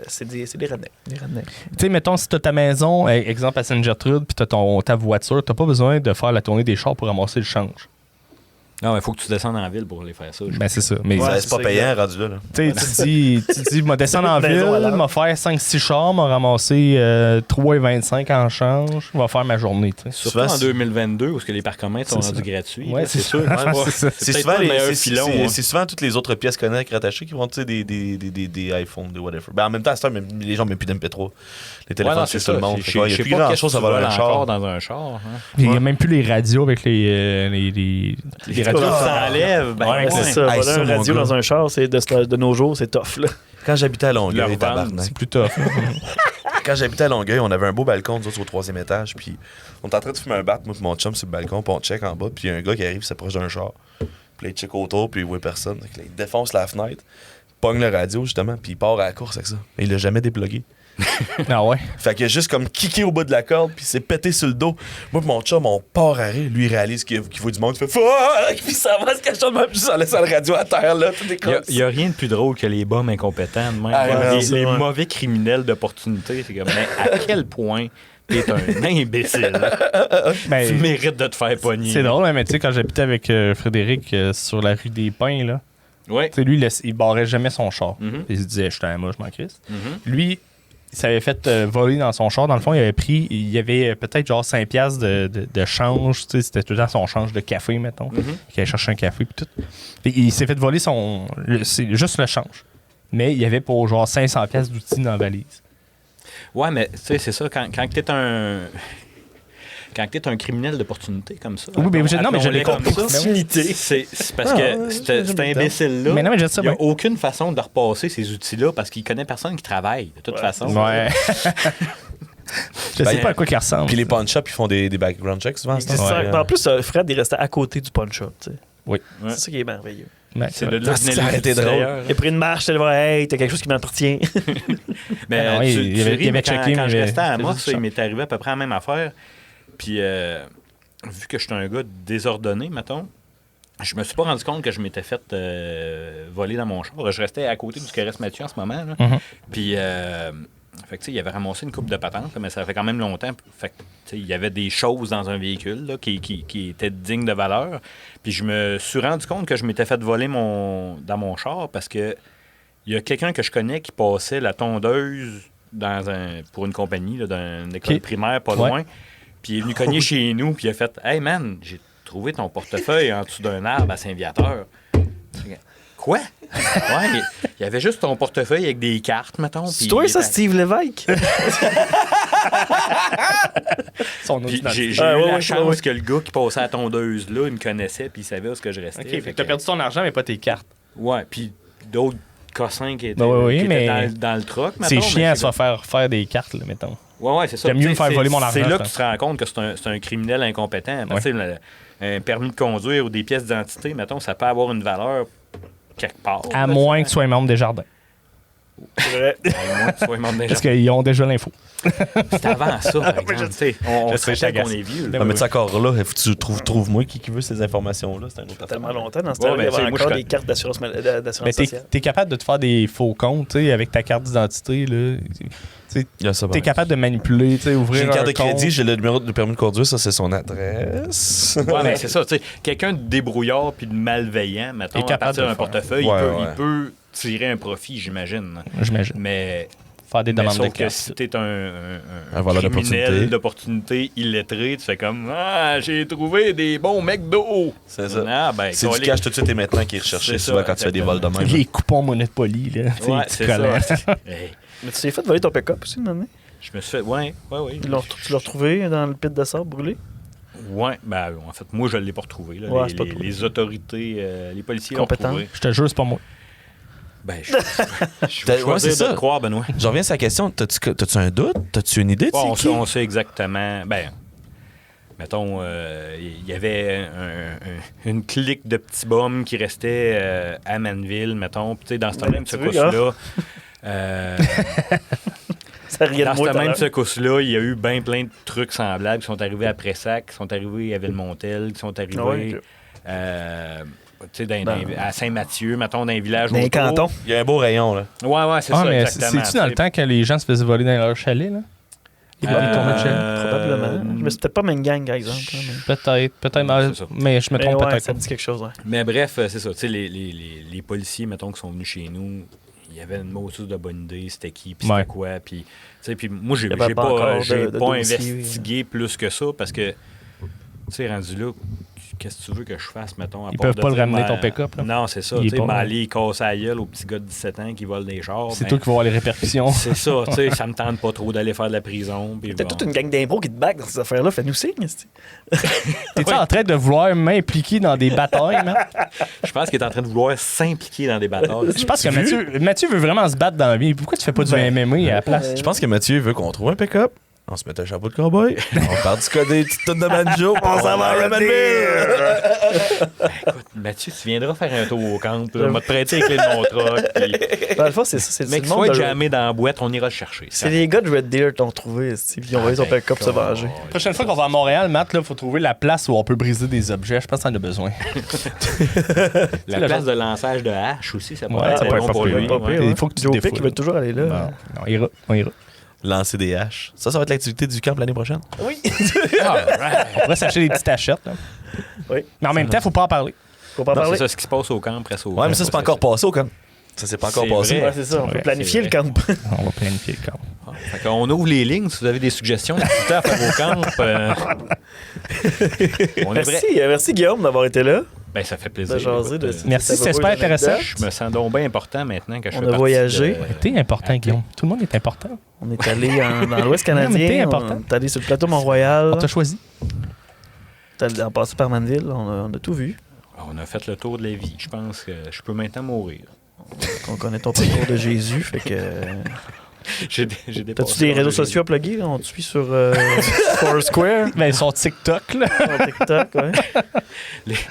c'est des rednecks. Des rednecks. Tu sais, mettons, si t'as ta maison, exemple à Sainte-Gertrude, puis t'as ta voiture, t'as pas besoin de faire la tournée des chars pour ramasser le change. Non, il faut que tu descendes en ville pour aller faire ça. Ben, c'est ça. Mais Ouais, C'est pas c'est payant rendu là. tu sais, tu dis, m'a descendre en ville, Maison à l'heure. m'a faire 5-6 chars, m'a ramasser 3,25 en change, va faire ma journée, tu sais. Surtout Souvent, en c'est- 2022, où les parcomètres sont C'est rendus ça. gratuits. Ouais, là, c'est sûr. ça. Ouais, C'est ça. C'est peut-être souvent, pas le meilleur c'est- filon. c'est- hein. c'est souvent toutes les autres pièces connectées rattachées qui vont, tu sais, des iPhones, des whatever. Ben, en même temps, à cette heure, les gens n'ont même plus d'MP3. Les Ouais, téléphones, non, c'est c'est tout ça. le monde. Je Fait que, ouais, Il y a sais plus pas grand qu'est-ce chose que à tu voler un voles char. encore dans un char. Hein. Il n'y a même plus les radios avec les radios. Ça enlève. Ben, Ouais, c'est ça. Hey, Voler ça, un mon radio gars. dans un char, c'est de nos jours, c'est tough, là. Quand j'habitais à Longueuil, Leur tabarnak. C'est plus tough. Quand j'habitais à Longueuil, on avait un beau balcon, nous autres, au 3e étage. Puis on était en train de fumer un bat, moi et mon chum, sur le balcon. Puis on check en bas. Puis il y a un gars qui arrive, il s'approche d'un char. Puis là, il check autour, puis il voit personne. Fait que là, il défonce la fenêtre, pogne le radio, justement, puis il part à la course avec ça. Mais il l'a jamais déplugué. Ah ouais? Fait qu'il a juste comme kické au bout de la corde, puis il s'est pété sur le dos. Moi et mon chum, on part à rire. Lui, il réalise qu'il voit du monde. Il fait fuck! Puis ça va se cacher de même, juste en laissant le radio à terre, là. Tout est Il n'y a rien de plus drôle que les bombes incompétents. de même. Ah, non, les c'est vrai. mauvais criminels d'opportunité. C'est comme, mais à quel point t'es un imbécile? Ben, Tu mérites de te faire pogner. c'est drôle, hein, mais tu sais, quand j'habitais avec Frédéric sur la rue des Pins, là, Ouais. tu sais, lui, il barrait jamais son char. Mhm. Il se disait, je suis un moi, je m'en crisse. Mhm. Lui, il s'avait fait voler dans son char. Dans le fond, il y avait peut-être genre 5 piastres de change. Tu sais, c'était tout le temps son change de café, mettons. Mhm. Il allait chercher un café puis tout. Puis il s'est fait voler c'est juste le change. Mais il y avait pour genre 500 piastres d'outils dans la valise. Ouais, mais tu sais, c'est ça. Quand t'es un. quand tu es un criminel d'opportunité comme ça. Oui, mais non, mais je l'ai appelons-les compris. comme ça. Opportunité. C'est parce que cet imbécile-là, Mais non, mais je sais il n'y a bien. aucune façon de repasser ces outils-là parce qu'il connaît personne qui travaille, de toute façon. Ouais. Je sais pas à quoi qu'il ressemble. Puis les pawn-shops, ils font des background checks souvent. C'est ça? ça. Ouais. En plus, Fred, il restait à côté du punch-up. Tu sais. Oui. Ouais. C'est ça qui est merveilleux. Ouais, C'est vrai. de là Ah, que venait ça aurait été l'outil, drôle. d'ailleurs. Il a pris une marche, il allé voir, hey, t'as quelque chose qui m'appartient. Mais Ah non, tu il avait- ris, il avait mais checké, quand mais je il restais à avait- Amos, faisait il du m'est arrivé à peu près la même affaire. Puis, vu que je suis un gars désordonné, mettons, je me suis pas rendu compte que je m'étais fait voler dans mon char. Je restais à côté du Caresse Mathieu en ce moment. Là. Mhm. Puis, fait que, tu sais, il avait ramassé une coupe de patente, mais ça fait quand même longtemps. Fait que, tu sais, il y avait des choses dans un véhicule là, qui étaient dignes de valeur. Puis je me suis rendu compte que je m'étais fait voler dans mon char parce que il y a quelqu'un que je connais qui passait la tondeuse pour une compagnie là, d'une école Ok. primaire pas Ouais. loin. Puis il est venu cogner chez nous, puis il a fait « Hey man, j'ai trouvé ton portefeuille en dessous d'un arbre à Saint-Viateur. » Quoi? Ouais, il y avait juste ton portefeuille avec des cartes, mettons. C'est puis toi, il ça, était- Steve Lévesque? Son Puis ordinateur. j'ai Ah, eu ouais, la ouais, chance ouais. que le gars qui passait à la tondeuse là, il me connaissait, puis il savait où est-ce que je restais. Ok, Fait fait que t'as que- perdu ton argent, mais pas tes cartes. Ouais, puis d'autres cossins qui étaient, Ben oui, qui étaient mais dans le truck, C'est mettons, chiant mais à se faire des cartes, là, mettons. Ouais, c'est ça. J'aime mieux me Tu sais, faire voler mon argent, C'est là je que tu pense. te rends compte que c'est un criminel incompétent. Parce que, tu sais, un permis de conduire ou des pièces d'identité, mettons, ça peut avoir une valeur quelque part. À là, moins que tu sois membre des jardins. C'est vrai. À moins que tu sois membre d'un Parce jardin. qu'ils ont déjà l'info. C'est avant ça, par exemple. Tu sais, on je se sais, rappelle qu'on je est vieux. Ben là. Ah, mais tu sais, encore là, il faut que tu trouves-moi qui veut ces informations-là. C'est un autre affaire. Tellement longtemps dans ce Ouais, temps-là, il y mais avait tu sais, moi, encore je des cartes d'assurance Mais sociale. t'es capable de te faire des faux comptes, tu sais, avec ta carte d'identité, là. Il y a ça, T'es pareil. capable de manipuler, tu sais, ouvrir J'ai une carte un de crédit, compte. j'ai le numéro de permis de conduire, ça c'est son adresse. Ouais, mais c'est ça, tu sais, quelqu'un de débrouillard puis de malveillant, mettons, Est à capable partir de d'un le faire. portefeuille, Ouais, il peut tirer un profit, j'imagine. J'imagine. Mais Faire des demandes de sauf que cartes. si t'es Un voleur criminel d'opportunité. d'opportunité illettré, tu fais comme « Ah, j'ai trouvé des bons McDo! » C'est ça. Ah, ben, C'est du collé. cash tout de suite et maintenant qui est recherché C'est souvent ça, quand tu fais des vols de même. Les coupons Monopoly, là. tu sais, Ouais, les petits c'est collants. ça. Hey, Mais tu t'es fait voler ton pick-up aussi, une année? je me suis fait... Ouais. Tu l'as retrouvé dans le pit de sable brûlé? Ouais, ben, en fait, moi, je ne l'ai pas retrouvé. Là. Ouais, c'est pas toi. Les autorités, les policiers l'ont Compétents. retrouvé. Je te jure, c'est pas moi. Ben, je T'as- vais ouais, c'est choisir de ça. te croire, Benoît. Je reviens sur la question, t'as-tu un doute? T'as-tu une idée de Ouais, c'est qui? on sait exactement. Ben, mettons, il y avait une clique de petits bums qui restait à Manville, mettons. Puis, tu sais, dans ce Ouais, même tu veux, secousse-là. Ça riait de Dans moi ce tout à même l'heure. secousse-là, il y a eu bien plein de trucs semblables qui sont arrivés à Pressac, qui sont arrivés à Villemontel, qui sont arrivés Ah ouais, ok. tu sais, à Saint-Mathieu, mettons, dans un village Dans les autour. cantons. Il y a un beau rayon, là. Ouais, c'est Ah, ça, mais exactement. c'est-tu dans le temps que les gens se faisaient voler dans leur chalet, là? Les tournées de chalet? Probablement. Mais c'était pas même gang, par exemple. hein, mais- Peut-être, Ouais, c'est ça. mais je me Mais trompe ouais, peut-être. ça me dit quelque chose, ouais. Mais bref, c'est ça. Tu sais, les policiers, mettons, qui sont venus chez nous, il y avait une mauvaise de bonne idée, c'était qui, puis Ouais. c'était quoi. Puis, tu sais, puis moi, j'ai Il y avait pas encore j'ai de pas dossier, investigué plus que ça parce que, tu sais, rendu là, qu'est-ce que tu veux que je fasse, mettons? à Ils part peuvent de pas le dire, ramener, ben, ton pick-up, là. Non, c'est ça. Il est Tu sais, pas- m'aller casser la gueule au petit gars de 17 ans qui vole des chars. C'est ben, toi qui vas voir les répercussions. C'est ça, tu sais, ça me tente pas trop d'aller faire de la prison. Puis T'as bon. toute une gang d'impôts qui te back dans ces affaires-là. Fais-nous signe, esti. T'es-tu en train de vouloir m'impliquer dans des batailles, man? Je pense qu'il est en train de vouloir s'impliquer dans des batailles. Je pense que Mathieu veut vraiment se battre dans la vie. Pourquoi tu fais pas du MMA à la place? Je pense que Mathieu veut qu'on trouve un pick-up. On se met un chapeau de cowboy. On part du codé, petite tonne de banjo. On s'en va à Ramanville. Écoute, Mathieu, tu viendras faire un tour au camp. On va te prêter les clés de mon truck. Puis... Dans le fond, c'est ça. C'est Mec, le soit monde de... jamais dans la boîte, on ira le chercher. C'est les gars de Red Deer qui l'ont trouvé, esti, puis ils ont envoyé son pick-up se venger. La prochaine fois qu'on va à Montréal, Matt, il faut trouver la place où on peut briser des objets. Je pense que t'en as besoin. La place de lançage de hache aussi, ça peut Ouais, être ça pas peut bon être pour pas lui. pire, ouais. ouais. Il faut que tu te Joe Pick, défoules. il veut toujours aller là. Bon, on ira. Lancer des haches. Ça va être l'activité du camp l'année prochaine. Oui. On pourrait s'acheter des petites tachettes. Là. Oui. Mais en même temps, faut pas en parler. Faut pas Non, parler. c'est ça, ce qui se passe au camp, presque au Ouais, mais ça, c'est pas encore passé au camp. Ça, c'est pas encore C'est passé. vrai. Ouais, c'est ça. On Ouais, peut planifier le c'est camp. On va planifier le camp. Fait qu'on ouvre les lignes si vous avez des suggestions d'activités à faire au camp. On est prêt. Merci Guillaume d'avoir été là. Ben, ça fait plaisir. de jaser Écoute, de Merci, ça c'était vaut super une intéressant. anecdote. Je me sens donc bien important maintenant que je On fais a partie voyagé. T'es important, Guillaume. Tout le monde est important. On est allé dans l'Ouest Non, mais canadien. t'es On important. est allé sur le plateau Mont-Royal. On t'a choisi. En passant par Manville. On a tout vu. On a fait le tour de la vie. Je pense que je peux maintenant mourir. On connaît ton parcours de Jésus. Fait que. J'ai dépassé T'as-tu des l'âge réseaux de sociaux à plugger? Là? On te suit sur Foursquare, Ben, son TikTok, là. sur TikTok.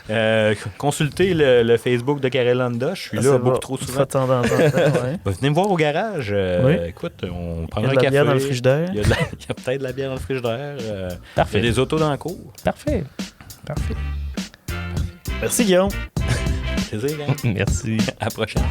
Ouais. Consultez le Facebook de Carolanda. Je suis Ah, là c'est beaucoup bon. trop Une souvent. fois de temps en temps, ouais. Venez me voir au garage. Oui. Écoute, on Il y prendra a un de la café. bière dans le frigidaire. Il y a peut-être de la bière dans le frigidaire. Il y a Parfait. des autos dans le cours. Parfait. Parfait. Merci, Guillaume. Plaisir, hein? Merci. À la prochaine.